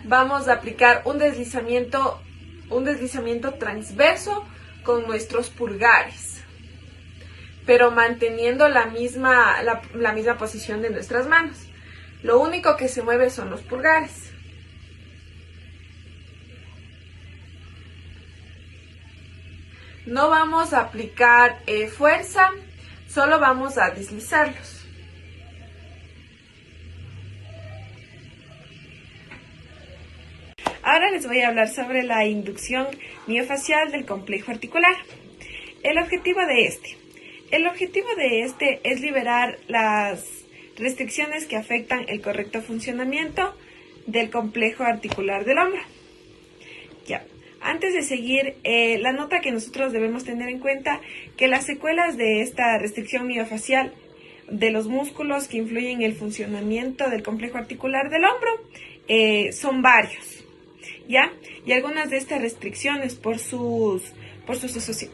vamos a aplicar un deslizamiento transverso con nuestros pulgares, pero manteniendo la misma posición de nuestras manos. Lo único que se mueve son los pulgares. No vamos a aplicar fuerza, solo vamos a deslizarlos. Ahora les voy a hablar sobre la inducción miofacial del complejo articular. El objetivo de este es liberar las restricciones que afectan el correcto funcionamiento del complejo articular del hombro. Ya. Antes de seguir, la nota que nosotros debemos tener en cuenta que las secuelas de esta restricción miofacial de los músculos que influyen en el funcionamiento del complejo articular del hombro son varios, ¿ya? Y algunas de estas restricciones por su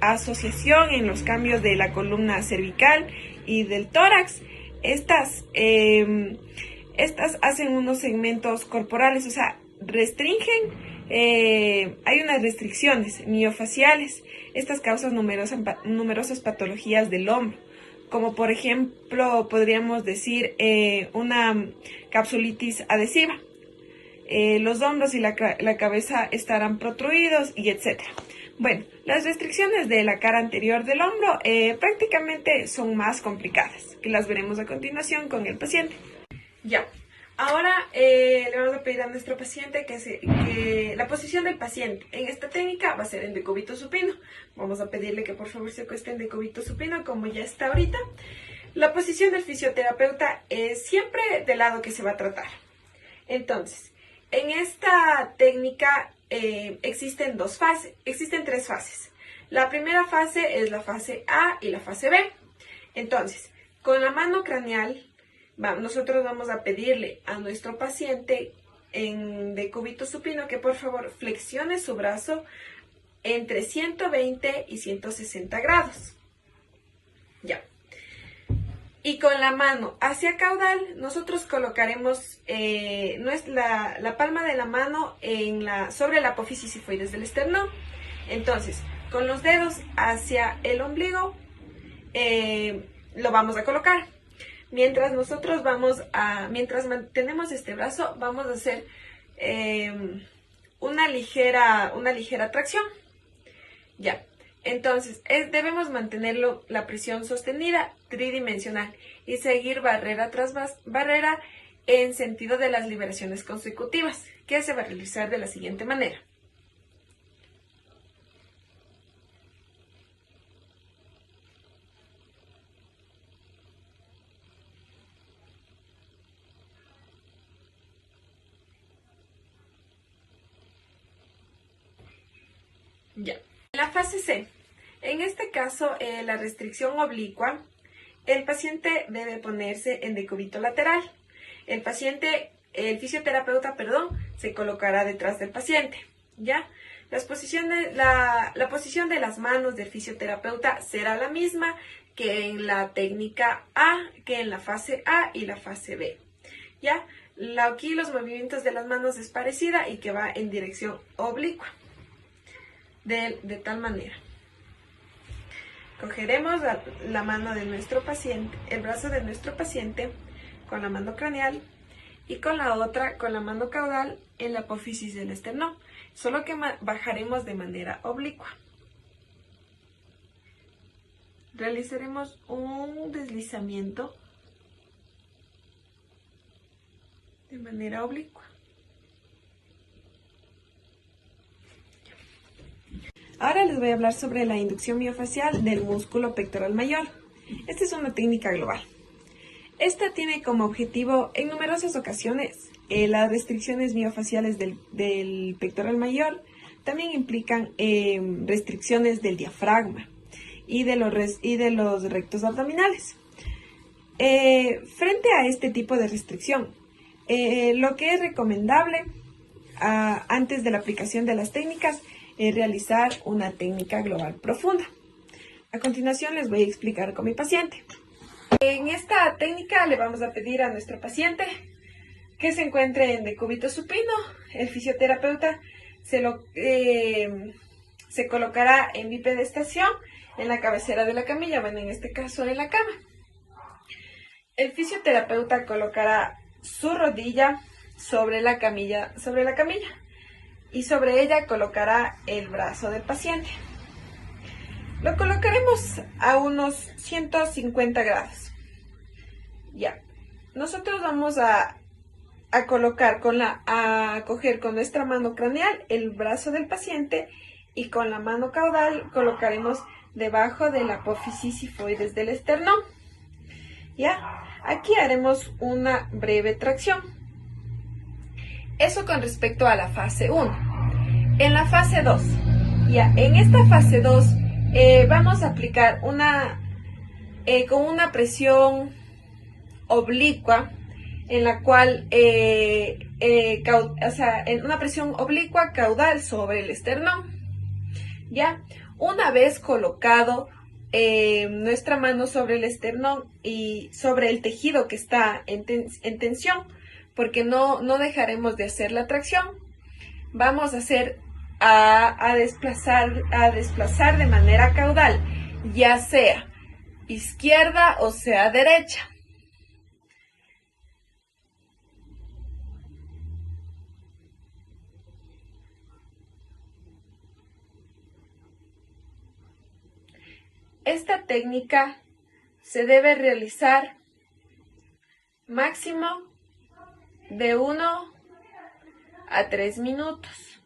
asociación en los cambios de la columna cervical y del tórax, estas hacen unos segmentos corporales, o sea, restringen. Hay unas restricciones miofaciales. Estas causan numerosas patologías del hombro, como por ejemplo podríamos decir una capsulitis adhesiva. Los hombros y la cabeza estarán protruidos y etcétera. Bueno, las restricciones de la cara anterior del hombro prácticamente son más complicadas, que las veremos a continuación con el paciente. Ya. Ahora le vamos a pedir a nuestro paciente que la posición del paciente en esta técnica va a ser en decúbito supino. Vamos a pedirle que por favor se acueste en decúbito supino como ya está ahorita. La posición del fisioterapeuta es siempre del lado que se va a tratar. Entonces, en esta técnica existen tres fases. La primera fase es la fase A y la fase B. Entonces, con la mano craneal, nosotros vamos a pedirle a nuestro paciente en decúbito supino que por favor flexione su brazo entre 120 y 160 grados. Ya. Y con la mano hacia caudal, nosotros colocaremos la palma de la mano sobre la apófisis sifoides del esternón. Entonces, con los dedos hacia el ombligo, lo vamos a colocar. Mientras mantenemos este brazo, vamos a hacer una ligera tracción. Ya. Entonces, debemos mantenerlo la presión sostenida tridimensional y seguir barrera tras barrera en sentido de las liberaciones consecutivas, que se va a realizar de la siguiente manera. Ya. La fase C. En este caso, la restricción oblicua, el paciente debe ponerse en decúbito lateral. El fisioterapeuta, se colocará detrás del paciente, ¿ya? La posición de las manos del fisioterapeuta será la misma que en la técnica A, que en la fase A y la fase B, ¿ya? Aquí los movimientos de las manos es parecida y que va en dirección oblicua. De tal manera. Cogeremos la mano de nuestro paciente, el brazo de nuestro paciente con la mano craneal y con la otra, con la mano caudal en la apófisis del esternón, solo que bajaremos de manera oblicua. Realizaremos un deslizamiento de manera oblicua. Ahora les voy a hablar sobre la inducción miofacial del músculo pectoral mayor. Esta es una técnica global. Esta tiene como objetivo en numerosas ocasiones las restricciones miofaciales del pectoral mayor. También implican restricciones del diafragma y de los rectos abdominales. Frente a este tipo de restricción, lo que es recomendable antes de la aplicación de las técnicas es realizar una técnica global profunda. A continuación les voy a explicar con mi paciente. En esta técnica le vamos a pedir a nuestro paciente que se encuentre en decúbito supino. El fisioterapeuta se colocará en bipedestación en la cabecera de la camilla, bueno, en este caso en la cama. El fisioterapeuta colocará su rodilla sobre la camilla y sobre ella colocará el brazo del paciente. Lo colocaremos a unos 150 grados. Ya. Nosotros vamos a coger con nuestra mano craneal el brazo del paciente y con la mano caudal colocaremos debajo de la apófisis sifoides del esternón. ¿Ya? Aquí haremos una breve tracción. Eso con respecto a la fase 1. En la fase 2, ya, en esta fase 2 vamos a aplicar con una presión oblicua, en la cual, en una presión oblicua caudal sobre el esternón. ¿Ya? Una vez colocado nuestra mano sobre el esternón y sobre el tejido que está en tensión, porque no dejaremos de hacer la tracción, vamos a desplazar de manera caudal, ya sea izquierda o sea derecha. Esta técnica se debe realizar máximo de 1 a 3 minutos.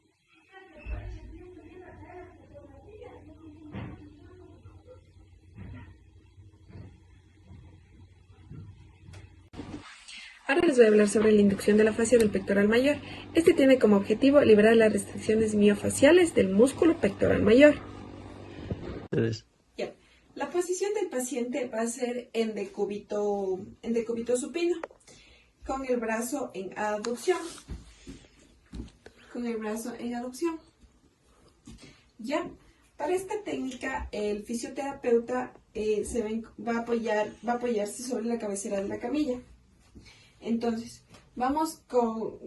Ahora les voy a hablar sobre la inducción de la fascia del pectoral mayor. Este tiene como objetivo liberar las restricciones miofaciales del músculo pectoral mayor. La posición del paciente va a ser en decúbito supino, con el brazo en aducción. Ya, para esta técnica el fisioterapeuta va a apoyarse sobre la cabecera de la camilla. Entonces, vamos con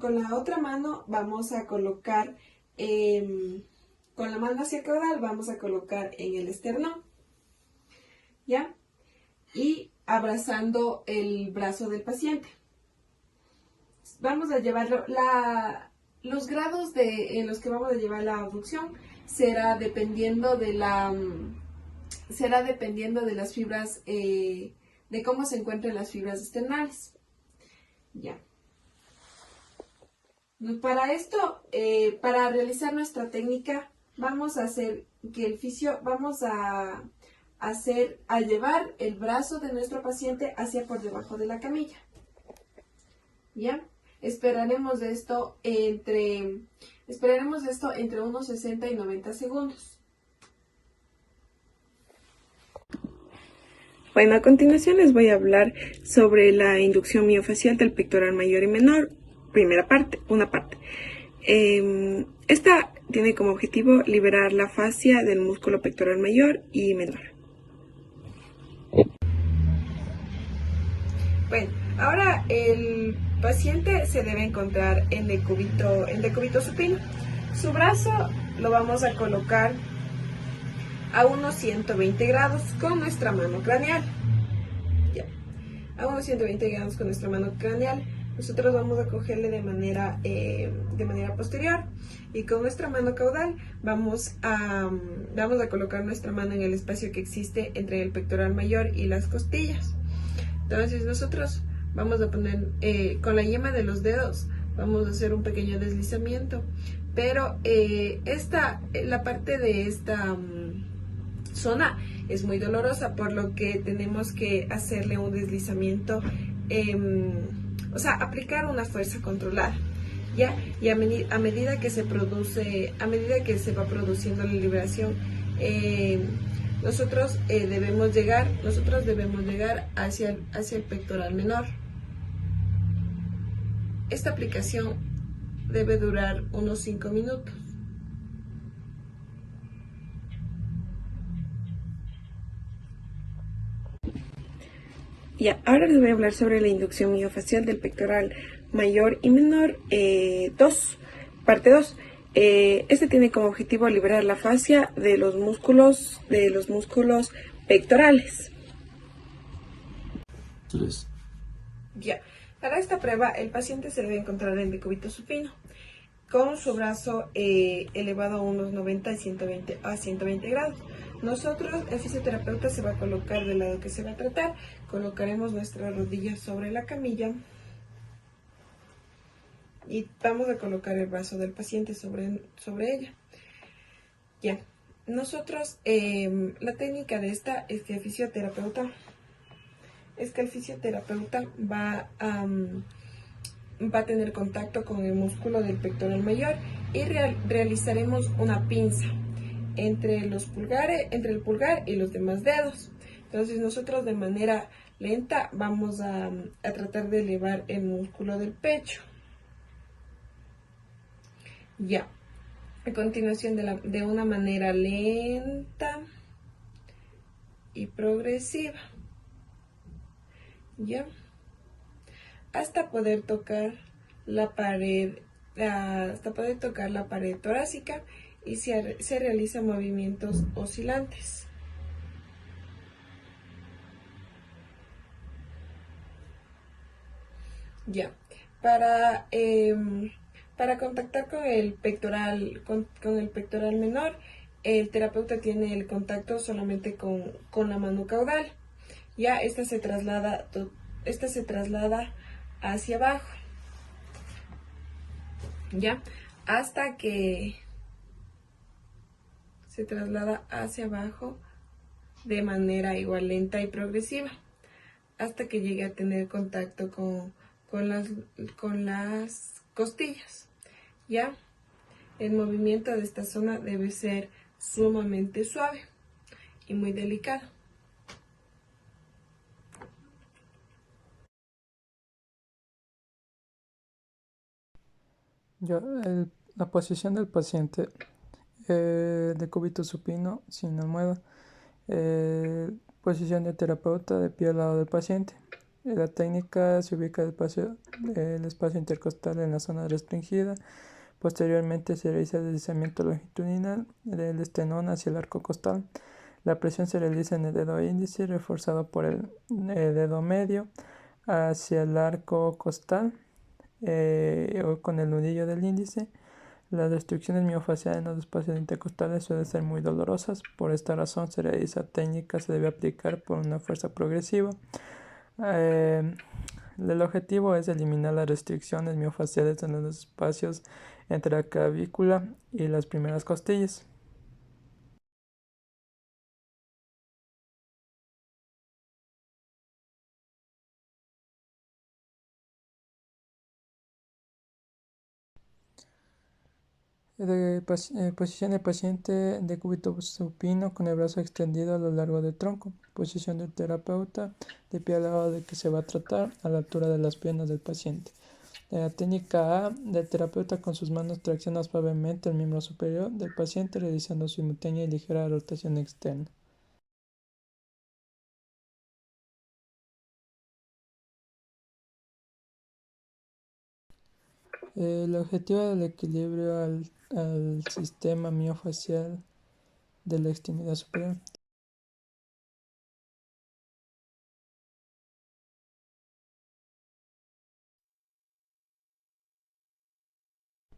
la otra mano, vamos a colocar, con la mano hacia caudal, vamos a colocar en el esternón, ¿ya? Y abrazando el brazo del paciente. Vamos a llevarlo, los grados en los que vamos a llevar la abducción será dependiendo de las fibras, de cómo se encuentran las fibras esternales. Ya. Para esto, para realizar nuestra técnica, vamos a llevar el brazo de nuestro paciente hacia por debajo de la camilla. ¿Ya? Esperaremos esto entre unos 60 y 90 segundos. Bueno, a continuación les voy a hablar sobre la inducción miofacial del pectoral mayor y menor. Una parte. Esta tiene como objetivo liberar la fascia del músculo pectoral mayor y menor. Bueno, ahora el paciente se debe encontrar en decúbito supino. Su brazo lo vamos a colocar a unos 120 grados con nuestra mano craneal. Ya. A unos 120 grados con nuestra mano craneal. Nosotros vamos a cogerle de manera posterior y con nuestra mano caudal vamos a colocar nuestra mano en el espacio que existe entre el pectoral mayor y las costillas. Entonces nosotros vamos a poner con la yema de los dedos, vamos a hacer un pequeño deslizamiento, pero la parte de esta zona es muy dolorosa, por lo que tenemos que hacerle un deslizamiento, aplicar una fuerza controlada, ¿ya? Y a medida que se va produciendo la liberación, nosotros debemos llegar hacia el pectoral menor. Esta aplicación debe durar unos 5 minutos. Ya, ahora les voy a hablar sobre la inducción miofacial del pectoral mayor y menor 2, parte 2. Este tiene como objetivo liberar la fascia de los músculos pectorales. 3. Ya, para esta prueba el paciente se debe encontrar en decúbito supino, con su brazo elevado a unos 90 a 120 grados. Nosotros, el fisioterapeuta se va a colocar del lado que se va a tratar, colocaremos nuestra rodilla sobre la camilla y vamos a colocar el brazo del paciente sobre ella. Ya, nosotros, la técnica de esta es que el fisioterapeuta va a tener contacto con el músculo del pectoral mayor y realizaremos una pinza entre el pulgar y los demás dedos. Entonces nosotros de manera lenta vamos a tratar de elevar el músculo del pecho. Ya, a continuación de una manera lenta y progresiva. Ya, hasta poder tocar la pared torácica y se realizan movimientos oscilantes. Ya, para contactar con el pectoral menor, el terapeuta tiene el contacto solamente con la mano caudal. Ya esta se traslada hacia abajo, ya, hasta que se traslada hacia abajo de manera igual lenta y progresiva, hasta que llegue a tener contacto con las costillas. Ya, el movimiento de esta zona debe ser sumamente suave y muy delicado. La posición del paciente decúbito supino sin almohada, posición de terapeuta de pie al lado del paciente. La técnica se ubica el espacio intercostal en la zona restringida. Posteriormente se realiza el deslizamiento longitudinal del esternón hacia el arco costal. La presión se realiza en el dedo índice reforzado por el dedo medio hacia el arco costal o con el nudillo del índice. Las restricciones miofaciales en los espacios intercostales suelen ser muy dolorosas. Por esta razón, se debe aplicar por una fuerza progresiva. El objetivo es eliminar las restricciones miofaciales en los espacios entre la clavícula y las primeras costillas. Posición del paciente decúbito supino con el brazo extendido a lo largo del tronco. Posición del terapeuta de pie al lado de que se va a tratar, a la altura de las piernas del paciente. La técnica A del terapeuta con sus manos tracciona suavemente el miembro superior del paciente realizando simultánea y ligera rotación externa. El objetivo del equilibrio al sistema miofacial de la extremidad superior.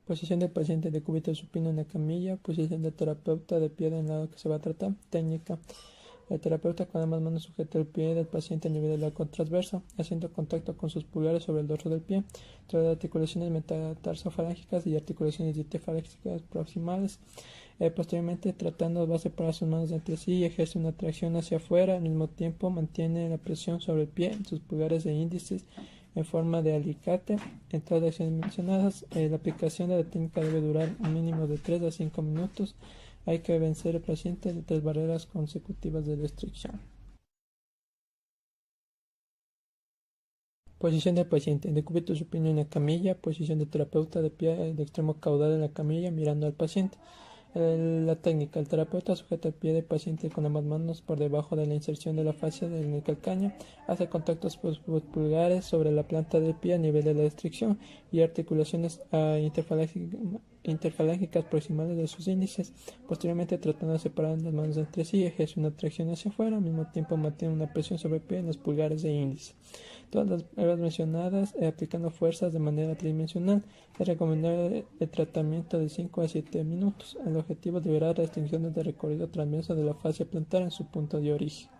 Posición del paciente decúbito supino en la camilla. Posición del terapeuta de pie del lado que se va a tratar. Técnica. El terapeuta con ambas manos sujeta el pie del paciente a nivel del arco transverso, haciendo contacto con sus pulgares sobre el dorso del pie, sobre las articulaciones metatarsofalángicas y articulaciones diafalángicas proximales. Posteriormente, tratando va a separar sus manos entre sí y ejerce una tracción hacia afuera. Al mismo tiempo, mantiene la presión sobre el pie, sus pulgares e índices en forma de alicate. En todas las acciones mencionadas, la aplicación de la técnica debe durar un mínimo de 3 a 5 minutos. Hay que vencer al paciente de 3 barreras consecutivas de restricción. Posición del paciente. Decúbito supino en la camilla. Posición del terapeuta de pie de extremo caudal en la camilla mirando al paciente. La técnica. El terapeuta sujeta el pie del paciente con ambas manos por debajo de la inserción de la fascia del calcáneo, hace contactos pulgares sobre la planta del pie a nivel de la restricción y articulaciones interfalángicas proximales de sus índices. Posteriormente, tratando de separar las manos entre sí, ejerce una tracción hacia afuera, al mismo tiempo mantiene una presión sobre el pie en los pulgares e índice. Todas las pruebas mencionadas, aplicando fuerzas de manera tridimensional, es recomendable el tratamiento de 5 a 7 minutos. El objetivo es liberar restricciones de recorrido transverso de la fascia plantar en su punto de origen.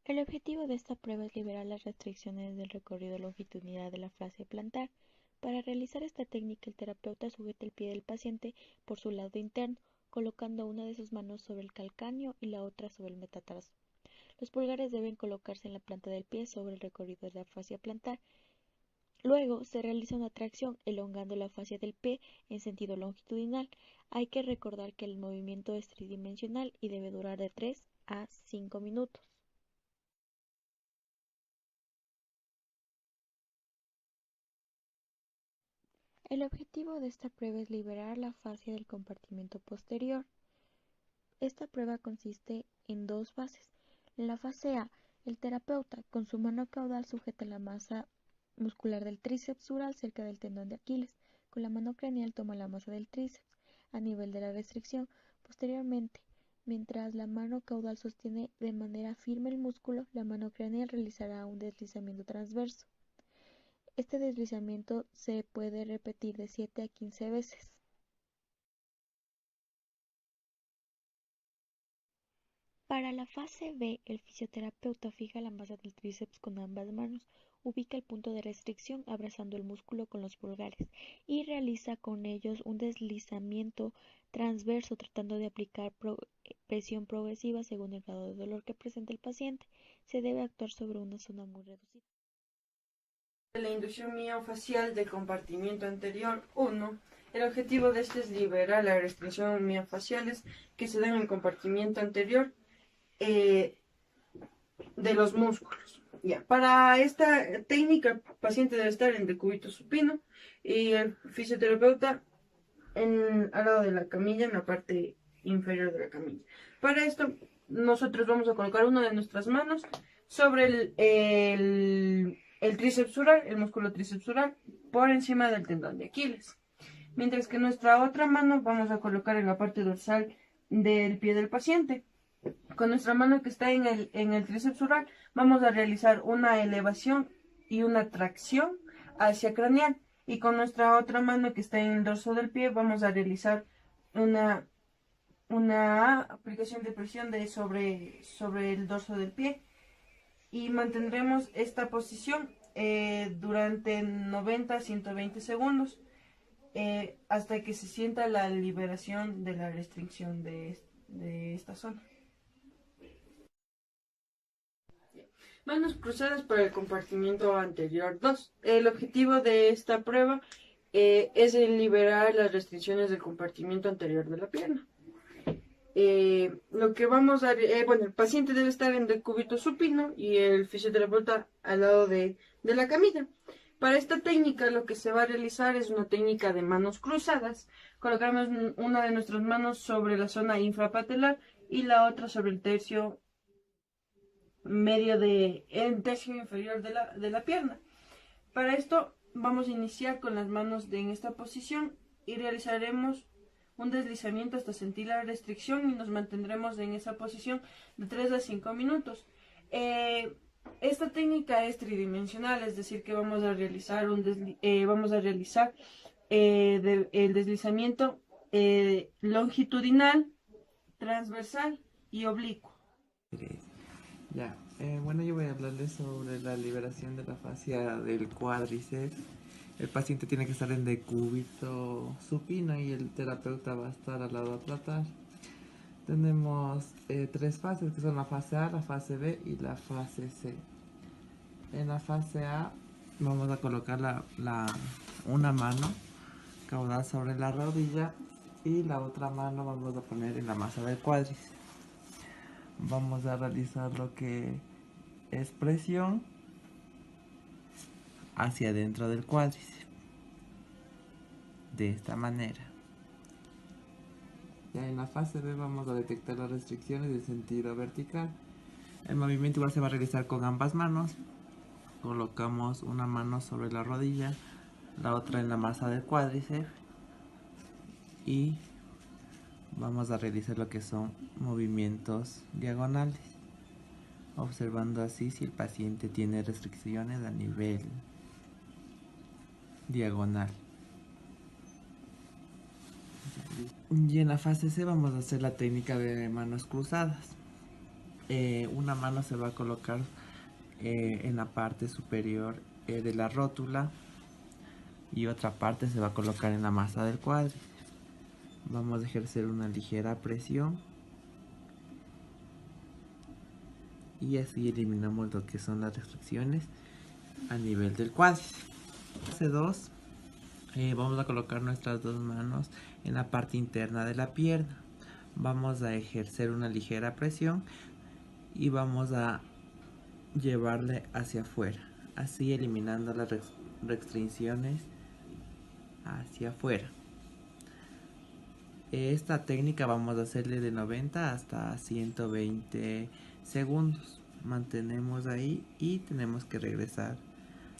El objetivo de esta prueba es liberar las restricciones del recorrido longitudinal de la fascia plantar. Para realizar esta técnica, el terapeuta sujeta el pie del paciente por su lado interno, colocando una de sus manos sobre el calcáneo y la otra sobre el metatarso. Los pulgares deben colocarse en la planta del pie sobre el recorrido de la fascia plantar. Luego se realiza una tracción elongando la fascia del pie en sentido longitudinal. Hay que recordar que el movimiento es tridimensional y debe durar de 3 a 5 minutos. El objetivo de esta prueba es liberar la fascia del compartimento posterior. Esta prueba consiste en dos fases. En la fase A, el terapeuta con su mano caudal sujeta la masa muscular del tríceps sural cerca del tendón de Aquiles. Con la mano craneal toma la masa del tríceps a nivel de la restricción. Posteriormente, mientras la mano caudal sostiene de manera firme el músculo, la mano craneal realizará un deslizamiento transverso. Este deslizamiento se puede repetir de 7 a 15 veces. Para la fase B, el fisioterapeuta fija la masa del tríceps con ambas manos, ubica el punto de restricción abrazando el músculo con los pulgares y realiza con ellos un deslizamiento transverso tratando de aplicar presión progresiva según el grado de dolor que presenta el paciente. Se debe actuar sobre una zona muy reducida. La inducción miofacial del compartimiento anterior 1. El objetivo de este es liberar las restricciones miofaciales que se dan en el compartimiento anterior de los músculos. Para esta técnica, el paciente debe estar en decúbito supino y el fisioterapeuta al lado de la camilla, en la parte inferior de la camilla. Para esto, nosotros vamos a colocar una de nuestras manos sobre el tríceps sural, el músculo tríceps sural, por encima del tendón de Aquiles. Mientras que nuestra otra mano vamos a colocar en la parte dorsal del pie del paciente. Con nuestra mano que está en el tríceps sural, vamos a realizar una elevación y una tracción hacia craneal. Y con nuestra otra mano que está en el dorso del pie, vamos a realizar una aplicación de presión sobre el dorso del pie. Y mantendremos esta posición durante 90 a 120 segundos hasta que se sienta la liberación de la restricción de esta zona. Manos cruzadas para el compartimiento anterior 2. El objetivo de esta prueba es liberar las restricciones del compartimiento anterior de la pierna. Lo que vamos a el paciente debe estar en decúbito supino y el fisioterapeuta al lado de la camilla. Para esta técnica lo que se va a realizar es una técnica de manos cruzadas. Colocamos una de nuestras manos sobre la zona infrapatelar y la otra sobre el tercio inferior de la pierna. Para esto vamos a iniciar con las manos en esta posición y realizaremos un deslizamiento hasta sentir la restricción y nos mantendremos en esa posición de 3 a 5 minutos. Esta técnica es tridimensional, es decir que vamos a realizar el deslizamiento longitudinal, transversal y oblicuo. Bueno, yo voy a hablarles sobre la liberación de la fascia del cuádriceps. El paciente tiene que estar en decúbito supino y el terapeuta va a estar al lado a tratar. Tenemos tres fases, que son la fase A, la fase B y la fase C. En la fase A vamos a colocar una mano caudal sobre la rodilla y la otra mano vamos a poner en la masa del cuádriceps. Vamos a realizar lo que es presión hacia adentro del cuádriceps de esta manera. Ya en la fase B vamos a detectar las restricciones del sentido vertical. El movimiento igual se va a realizar con ambas manos. Colocamos una mano sobre la rodilla, la otra en la masa del cuádriceps y vamos a realizar lo que son movimientos diagonales, observando así si el paciente tiene restricciones a nivel diagonal. Y en la fase C vamos a hacer la técnica de manos cruzadas. Una mano se va a colocar en la parte superior de la rótula y otra parte se va a colocar en la masa del cuádriceps. Vamos a ejercer una ligera presión y así eliminamos lo que son las restricciones a nivel del cuádriceps. Fase 2, vamos a colocar nuestras dos manos en la parte interna de la pierna. Vamos a ejercer una ligera presión y vamos a llevarle hacia afuera, así eliminando las restricciones hacia afuera. Esta técnica vamos a hacerle de 90 hasta 120 segundos. Mantenemos ahí y tenemos que regresar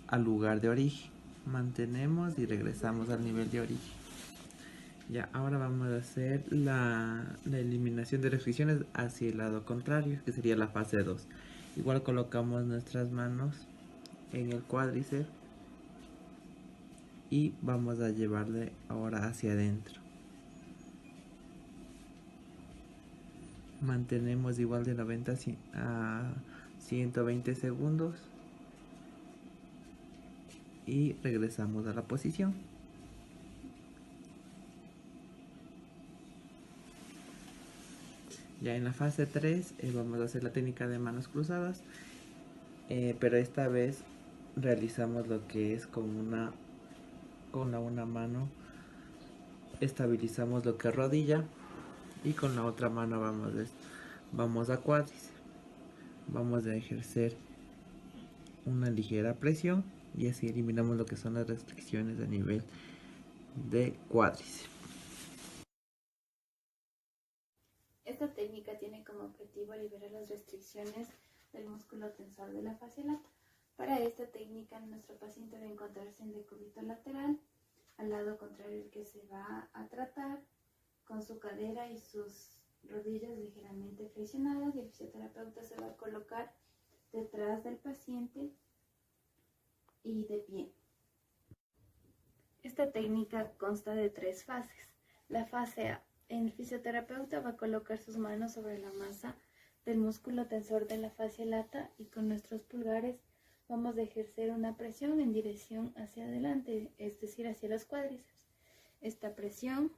al lugar de origen. Mantenemos y regresamos al nivel de origen. Ya, ahora vamos a hacer la eliminación de restricciones hacia el lado contrario, que sería la fase 2. Igual colocamos nuestras manos en el cuádriceps y vamos a llevarle ahora hacia adentro. Mantenemos igual de 90 a 120 segundos y regresamos a la posición. Ya en la fase 3 vamos a hacer la técnica de manos cruzadas, pero esta vez realizamos lo que es con una mano estabilizamos lo que es rodilla y con la otra mano vamos a cuádriceps. Vamos a ejercer una ligera presión y así eliminamos lo que son las restricciones a nivel de cuádriceps. Esta técnica tiene como objetivo liberar las restricciones del músculo tensor de la fascia lata. Para esta técnica, nuestro paciente debe encontrarse en decúbito lateral, al lado contrario del que se va a tratar, con su cadera y sus rodillas ligeramente flexionadas, y el fisioterapeuta se va a colocar detrás del paciente y de pie. Esta técnica consta de 3 fases. La fase A. El fisioterapeuta va a colocar sus manos sobre la masa del músculo tensor de la fascia lata y con nuestros pulgares vamos a ejercer una presión en dirección hacia adelante, es decir, hacia los cuádriceps. Esta presión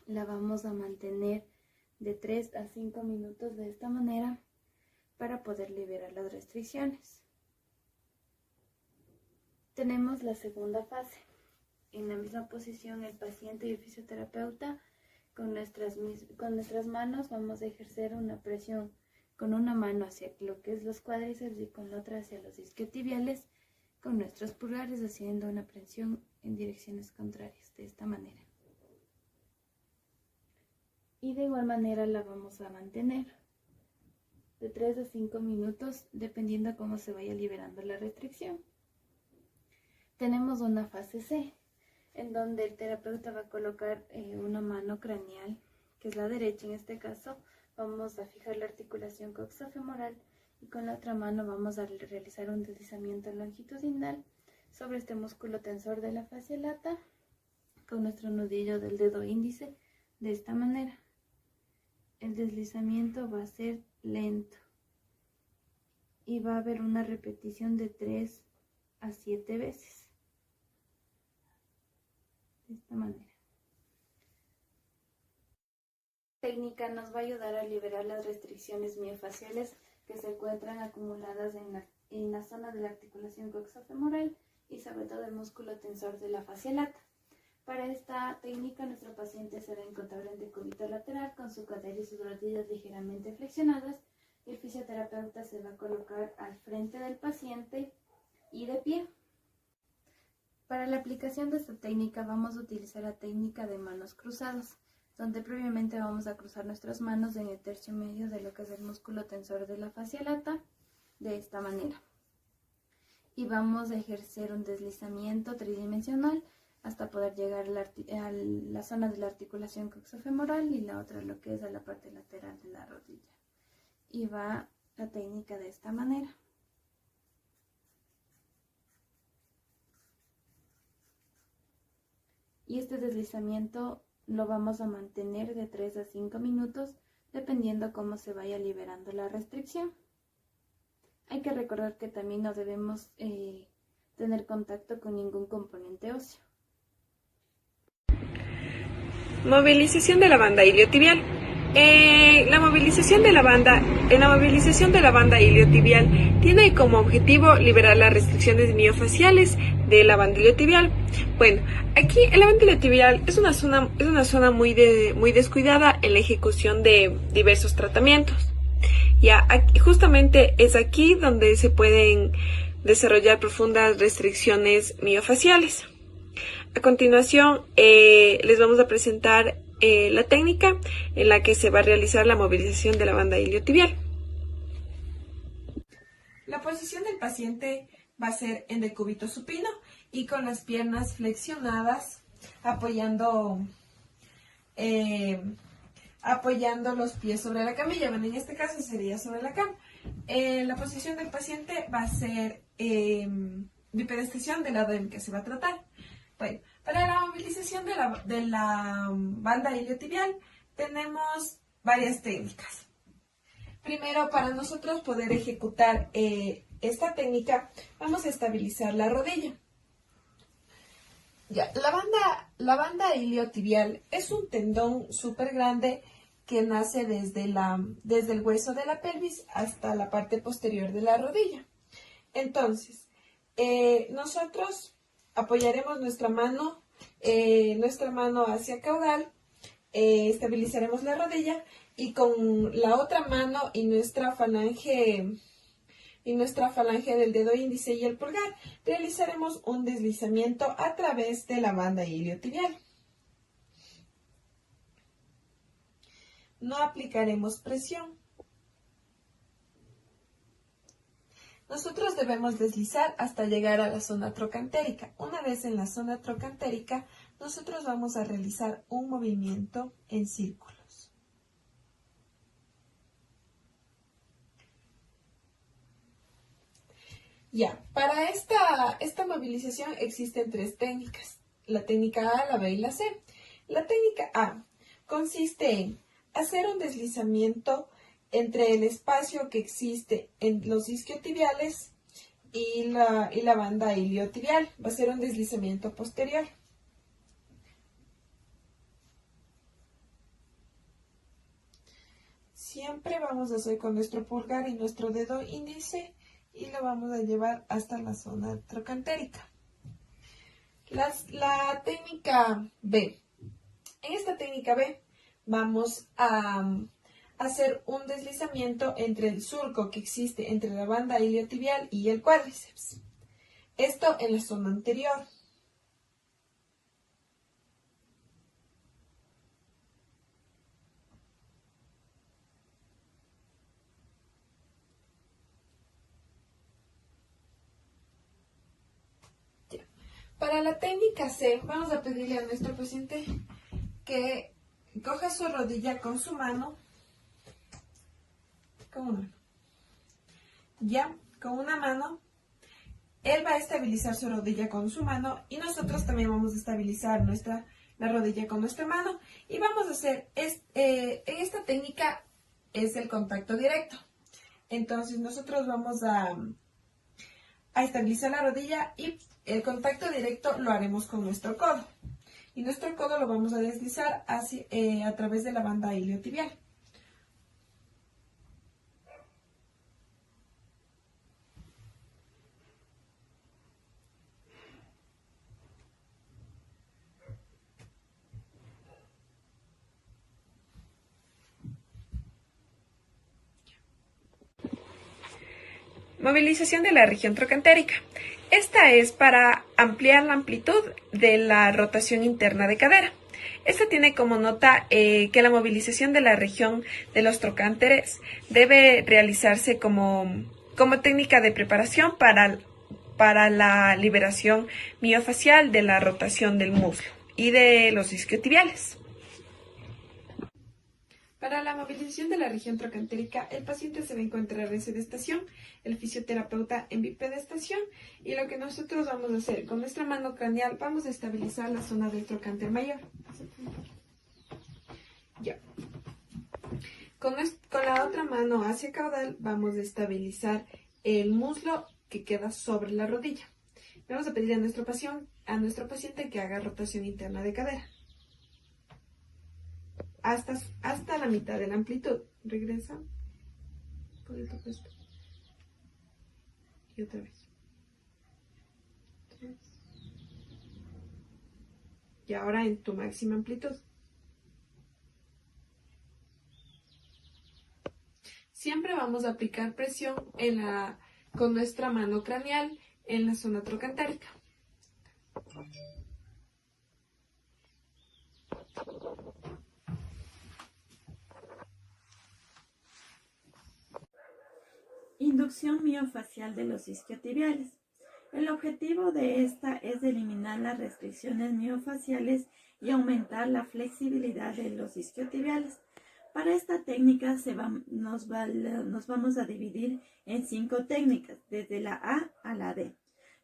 la vamos a mantener de 3 a 5 minutos de esta manera para poder liberar las restricciones. Tenemos la segunda fase. En la misma posición, el paciente y el fisioterapeuta con nuestras manos vamos a ejercer una presión con una mano hacia lo que es los cuádriceps y con la otra hacia los isquiotibiales, con nuestros pulgares haciendo una presión en direcciones contrarias, de esta manera. Y de igual manera la vamos a mantener de 3 a 5 minutos, dependiendo cómo se vaya liberando la restricción. Tenemos una fase C, en donde el terapeuta va a colocar una mano craneal, que es la derecha en este caso. Vamos a fijar la articulación coxofemoral y con la otra mano vamos a realizar un deslizamiento longitudinal sobre este músculo tensor de la fascia lata con nuestro nudillo del dedo índice, de esta manera. El deslizamiento va a ser lento y va a haber una repetición de 3 a 7 veces. De esta manera. Esta técnica nos va a ayudar a liberar las restricciones miofaciales que se encuentran acumuladas en la zona de la articulación coxofemoral y sobre todo el músculo tensor de la fascia lata. Para esta técnica, nuestro paciente se va a encontrar en decúbito lateral con su cadera y sus rodillas ligeramente flexionadas, y el fisioterapeuta se va a colocar al frente del paciente y de pie. Para la aplicación de esta técnica vamos a utilizar la técnica de manos cruzadas. donde previamente vamos a cruzar nuestras manos en el tercio medio de lo que es el músculo tensor de la fascia lata, de esta manera. Y vamos a ejercer un deslizamiento tridimensional hasta poder llegar a la zona de la articulación coxofemoral y la otra lo que es a la parte lateral de la rodilla. Y va la técnica de esta manera. Y este deslizamiento lo vamos a mantener de 3 a 5 minutos dependiendo cómo se vaya liberando la restricción. Hay que recordar que también no debemos tener contacto con ningún componente óseo. Movilización de la banda iliotibial. La movilización de la banda iliotibial tiene como objetivo liberar las restricciones miofaciales de la banda iliotibial. Bueno, aquí la banda iliotibial es una zona muy descuidada en la ejecución de diversos tratamientos. Ya, justamente es aquí donde se pueden desarrollar profundas restricciones miofaciales. A continuación, les vamos a presentar la técnica en la que se va a realizar la movilización de la banda iliotibial. La posición del paciente va a ser en decúbito supino y con las piernas flexionadas, apoyando los pies sobre la camilla. Bueno, en este caso sería sobre la cama. La posición del paciente va a ser bipedestación del lado en que se va a tratar. Bueno, para la movilización de la banda iliotibial tenemos varias técnicas. Primero, para nosotros poder ejecutar esta técnica, vamos a estabilizar la rodilla. Ya, la banda iliotibial es un tendón súper grande que nace desde el hueso de la pelvis hasta la parte posterior de la rodilla. Entonces, nosotros apoyaremos nuestra mano hacia caudal, estabilizaremos la rodilla y con la otra mano y nuestra falange del dedo índice y el pulgar realizaremos un deslizamiento a través de la banda iliotibial. No aplicaremos presión. Nosotros debemos deslizar hasta llegar a la zona trocantérica. Una vez en la zona trocantérica, nosotros vamos a realizar un movimiento en círculos. Ya, para esta movilización existen 3 técnicas. La técnica A, la B y la C. La técnica A consiste en hacer un deslizamiento entre el espacio que existe en los isquiotibiales y la banda iliotibial. Va a ser un deslizamiento posterior. Siempre vamos a hacer con nuestro pulgar y nuestro dedo índice y lo vamos a llevar hasta la zona trocantérica. La técnica B. En esta técnica B vamos a hacer un deslizamiento entre el surco que existe entre la banda iliotibial y el cuádriceps. Esto en la zona anterior. Para la técnica C, vamos a pedirle a nuestro paciente que coja su rodilla con su mano, con una mano, él va a estabilizar su rodilla con su mano y nosotros también vamos a estabilizar la rodilla con nuestra mano y vamos a hacer, en esta técnica es el contacto directo. Entonces nosotros vamos a estabilizar la rodilla y el contacto directo lo haremos con nuestro codo. Y nuestro codo lo vamos a deslizar a través de la banda iliotibial. Movilización de la región trocantérica. Esta es para ampliar la amplitud de la rotación interna de cadera. Este tiene como nota que la movilización de la región de los trocánteres debe realizarse como técnica de preparación para la liberación miofacial de la rotación del muslo y de los isquiotibiales. Para la movilización de la región trocantérica, el paciente se va a encontrar en sedestación, el fisioterapeuta en bipedestación, y lo que nosotros vamos a hacer con nuestra mano craneal, vamos a estabilizar la zona del trocánter mayor. Ya. Con la otra mano hacia caudal vamos a estabilizar el muslo que queda sobre la rodilla. Vamos a pedir a nuestro paciente que haga rotación interna de cadera. Hasta la mitad de la amplitud. Regresa. Por el opuesto. Y otra vez. Y ahora en tu máxima amplitud. Siempre vamos a aplicar presión con nuestra mano craneal en la zona trocantérica. Inducción miofacial de los isquiotibiales. El objetivo de esta es eliminar las restricciones miofaciales y aumentar la flexibilidad de los isquiotibiales. Para esta técnica nos vamos a dividir en 5 técnicas, desde la A a la D.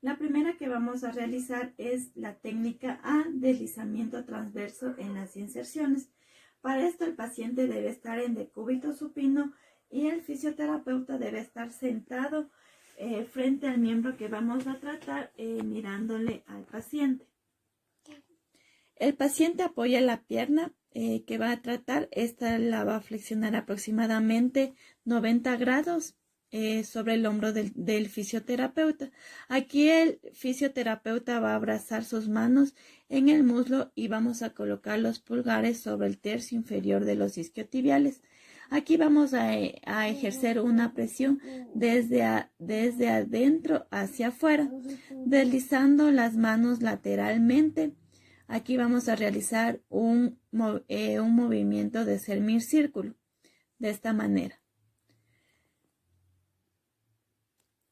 La primera que vamos a realizar es la técnica A, deslizamiento transverso en las inserciones. Para esto el paciente debe estar en decúbito supino y el fisioterapeuta debe estar sentado frente al miembro que vamos a tratar, mirándole al paciente. El paciente apoya la pierna que va a tratar. Esta la va a flexionar aproximadamente 90 grados sobre el hombro del fisioterapeuta. Aquí el fisioterapeuta va a abrazar sus manos en el muslo y vamos a colocar los pulgares sobre el tercio inferior de los isquiotibiales. Aquí vamos a ejercer una presión desde adentro hacia afuera, deslizando las manos lateralmente. Aquí vamos a realizar un movimiento de semicírculo, de esta manera.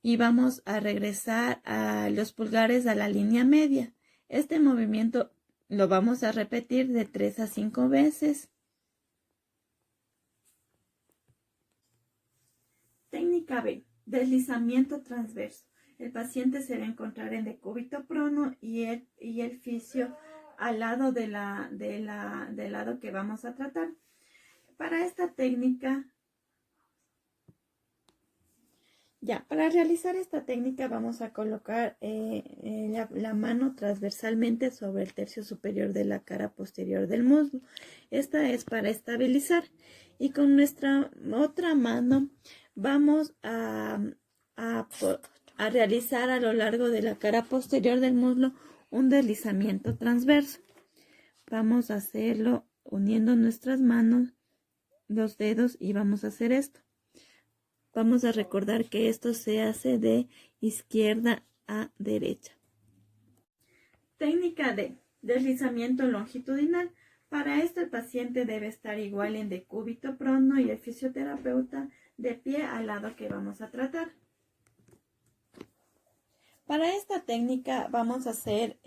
Y vamos a regresar a los pulgares a la línea media. Este movimiento lo vamos a repetir de 3 a 5 veces. Técnica B, deslizamiento transverso. El paciente se va a encontrar en decúbito prono y el fisio al lado del lado que vamos a tratar. Para esta técnica, para realizar esta técnica vamos a colocar la mano transversalmente sobre el tercio superior de la cara posterior del muslo. Esta es para estabilizar. Y con nuestra otra mano vamos a realizar a lo largo de la cara posterior del muslo un deslizamiento transverso. Vamos a hacerlo uniendo nuestras manos, los dedos, y vamos a hacer esto. Vamos a recordar que esto se hace de izquierda a derecha. Técnica D, deslizamiento longitudinal. Para esto el paciente debe estar igual en decúbito prono y el fisioterapeuta de pie al lado que vamos a tratar. Para esta técnica vamos a hacer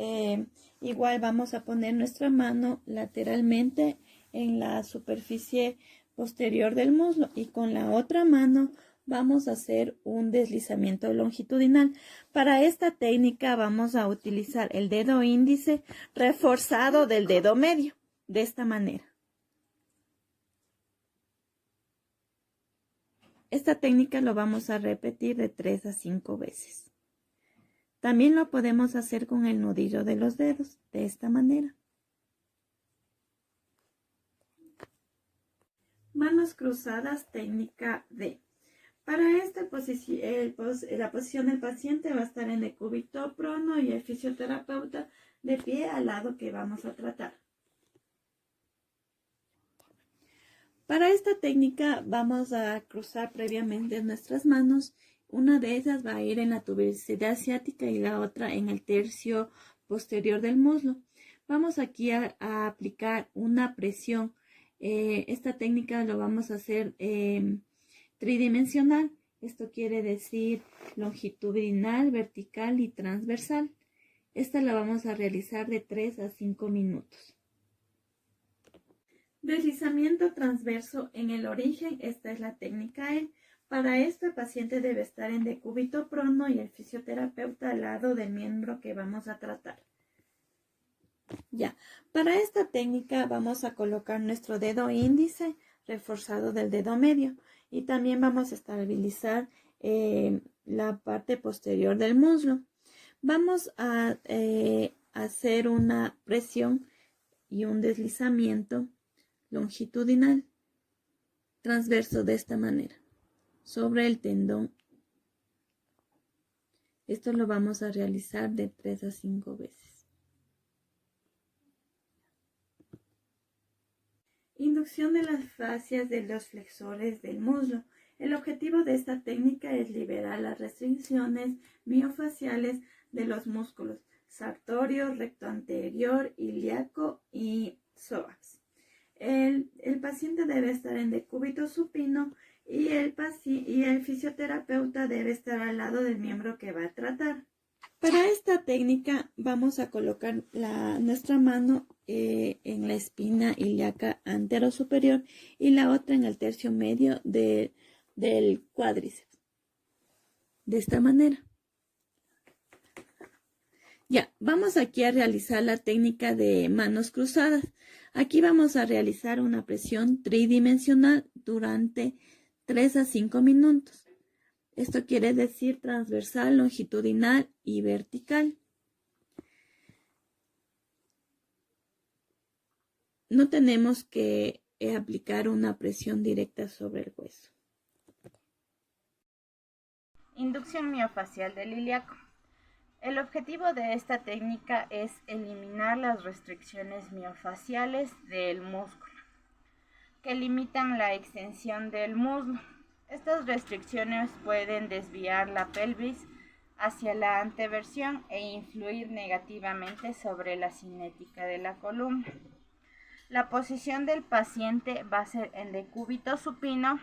igual, vamos a poner nuestra mano lateralmente en la superficie posterior del muslo y con la otra mano vamos a hacer un deslizamiento longitudinal. Para esta técnica vamos a utilizar el dedo índice reforzado del dedo medio, de esta manera. Esta técnica lo vamos a repetir de 3 a 5 veces. También lo podemos hacer con el nudillo de los dedos, de esta manera. Manos cruzadas, técnica D. Para esta la posición del paciente va a estar en decúbito prono y el fisioterapeuta de pie al lado que vamos a tratar. Para esta técnica vamos a cruzar previamente nuestras manos. Una de ellas va a ir en la tuberosidad ciática y la otra en el tercio posterior del muslo. Vamos aquí a aplicar una presión. Esta técnica lo vamos a hacer tridimensional. Esto quiere decir longitudinal, vertical y transversal. Esta la vamos a realizar de 3 a 5 minutos. Deslizamiento transverso en el origen. Esta es la técnica E. Para esto el paciente debe estar en decúbito prono y el fisioterapeuta al lado del miembro que vamos a tratar. Ya, para esta técnica vamos a colocar nuestro dedo índice reforzado del dedo medio y también vamos a estabilizar la parte posterior del muslo. Vamos a hacer una presión y un deslizamiento longitudinal transverso de esta manera sobre el tendón. Esto lo vamos a realizar de 3 a 5 veces. Inducción de las fascias de los flexores del muslo. El objetivo de esta técnica es liberar las restricciones miofaciales de los músculos sartorio, recto anterior, ilíaco y psoas. El paciente debe estar en decúbito supino y el fisioterapeuta debe estar al lado del miembro que va a tratar. Para esta técnica vamos a colocar nuestra mano en la espina ilíaca anterosuperior y la otra en el tercio medio del cuádriceps. De esta manera. Ya, vamos aquí a realizar la técnica de manos cruzadas. Aquí vamos a realizar una presión tridimensional durante 3 a 5 minutos. Esto quiere decir transversal, longitudinal y vertical. No tenemos que aplicar una presión directa sobre el hueso. Inducción miofacial del ilíaco. El objetivo de esta técnica es eliminar las restricciones miofaciales del músculo, que limitan la extensión del muslo. Estas restricciones pueden desviar la pelvis hacia la anteversión e influir negativamente sobre la cinética de la columna. La posición del paciente va a ser en decúbito supino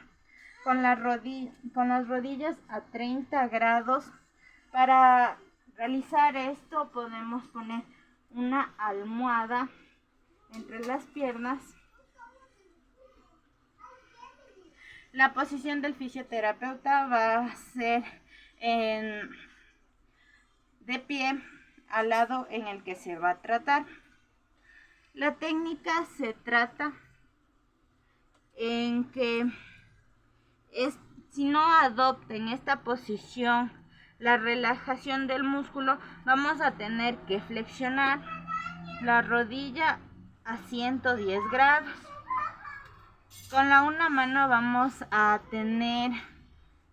con las rodillas a 30 grados. Para realizar esto podemos poner una almohada entre las piernas. La posición del fisioterapeuta va a ser de pie al lado en el que se va a tratar. La técnica se trata en que si no adopten esta posición, la relajación del músculo, vamos a tener que flexionar la rodilla a 110 grados. Con una mano vamos a tener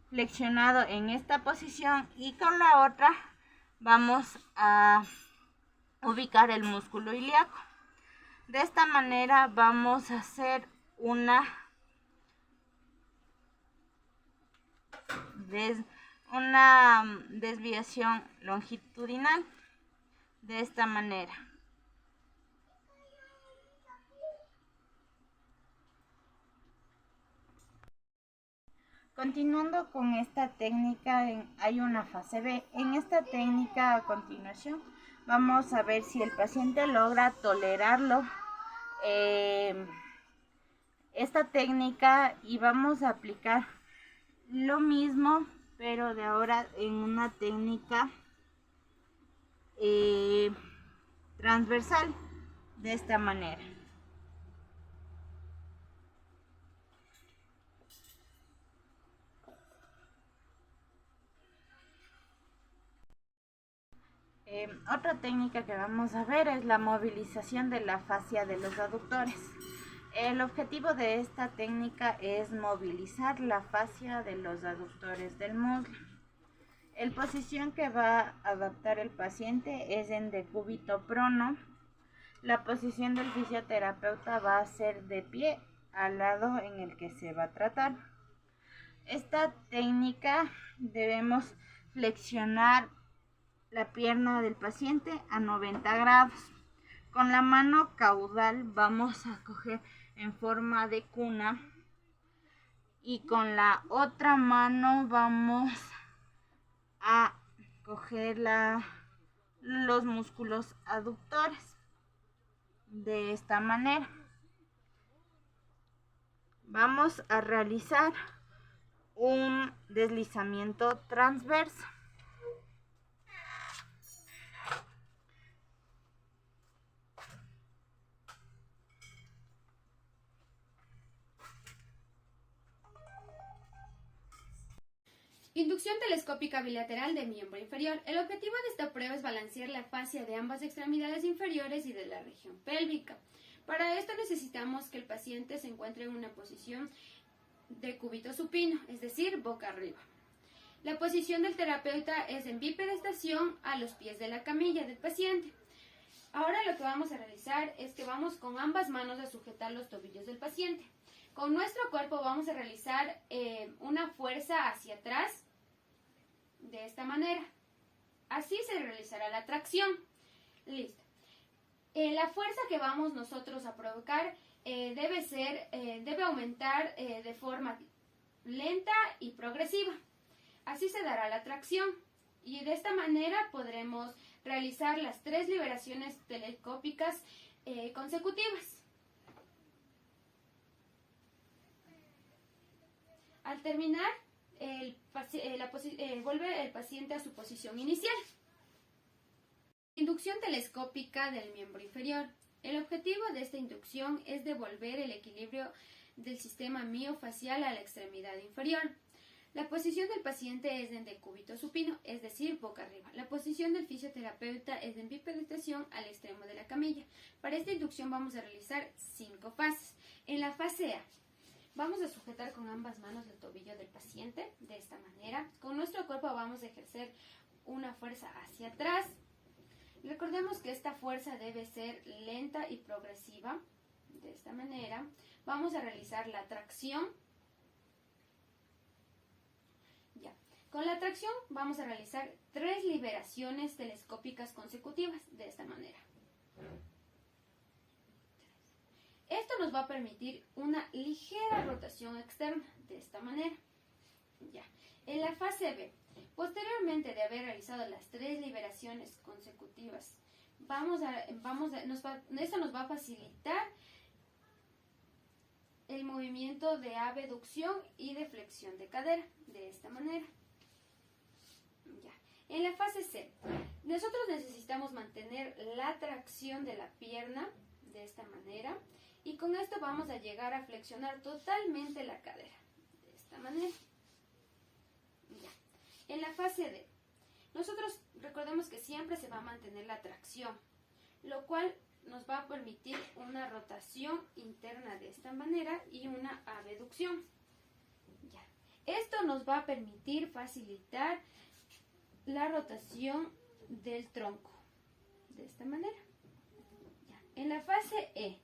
flexionado en esta posición y con la otra vamos a ubicar el músculo ilíaco. De esta manera vamos a hacer una desviación longitudinal de esta manera. Continuando con esta técnica, hay una fase B. En esta técnica, a continuación, vamos a ver si el paciente logra tolerarlo esta técnica y vamos a aplicar lo mismo, pero de ahora en una técnica transversal de esta manera. Otra técnica que vamos a ver es la movilización de la fascia de los aductores. El objetivo de esta técnica es movilizar la fascia de los aductores del muslo. La posición que va a adoptar el paciente es en decúbito prono. La posición del fisioterapeuta va a ser de pie al lado en el que se va a tratar. Esta técnica debemos flexionar la pierna del paciente a 90 grados. Con la mano caudal vamos a coger en forma de cuna y con la otra mano vamos a coger los músculos aductores de esta manera. Vamos a realizar un deslizamiento transverso. Inducción telescópica bilateral de miembro inferior. El objetivo de esta prueba es balancear la fascia de ambas extremidades inferiores y de la región pélvica. Para esto necesitamos que el paciente se encuentre en una posición de cúbito supino, es decir, boca arriba. La posición del terapeuta es en bipedestación a los pies de la camilla del paciente. Ahora lo que vamos a realizar es que vamos con ambas manos a sujetar los tobillos del paciente. Con nuestro cuerpo vamos a realizar una fuerza hacia atrás de esta manera. Así se realizará la tracción. Listo. La fuerza que vamos nosotros a provocar debe aumentar de forma lenta y progresiva. Así se dará la tracción. Y de esta manera podremos realizar las 3 liberaciones telescópicas consecutivas. Al terminar, vuelve el paciente a su posición inicial. Inducción telescópica del miembro inferior. El objetivo de esta inducción es devolver el equilibrio del sistema miofacial a la extremidad inferior. La posición del paciente es en decúbito supino, es decir, boca arriba. La posición del fisioterapeuta es en bipedestación al extremo de la camilla. Para esta inducción vamos a realizar 5 fases. En la fase A, vamos a sujetar con ambas manos el tobillo del paciente, de esta manera. Con nuestro cuerpo vamos a ejercer una fuerza hacia atrás. Recordemos que esta fuerza debe ser lenta y progresiva, de esta manera. Vamos a realizar la tracción. Ya. Con la tracción vamos a realizar 3 liberaciones telescópicas consecutivas, de esta manera. Esto nos va a permitir una ligera rotación externa, de esta manera. Ya. En la fase B, posteriormente de haber realizado las 3 liberaciones consecutivas, esto nos va a facilitar el movimiento de abducción y de flexión de cadera, de esta manera. Ya. En la fase C, nosotros necesitamos mantener la tracción de la pierna, de esta manera. Y con esto vamos a llegar a flexionar totalmente la cadera, de esta manera. Ya. En la fase D, nosotros recordemos que siempre se va a mantener la tracción, lo cual nos va a permitir una rotación interna de esta manera y una abducción. Ya. Esto nos va a permitir facilitar la rotación del tronco, de esta manera. Ya. En la fase E,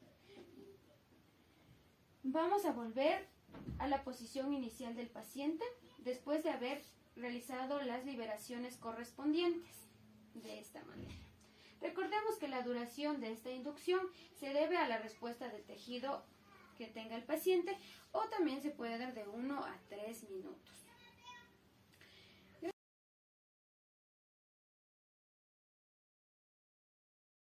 vamos a volver a la posición inicial del paciente después de haber realizado las liberaciones correspondientes, de esta manera. Recordemos que la duración de esta inducción se debe a la respuesta del tejido que tenga el paciente o también se puede dar de 1 a 3 minutos.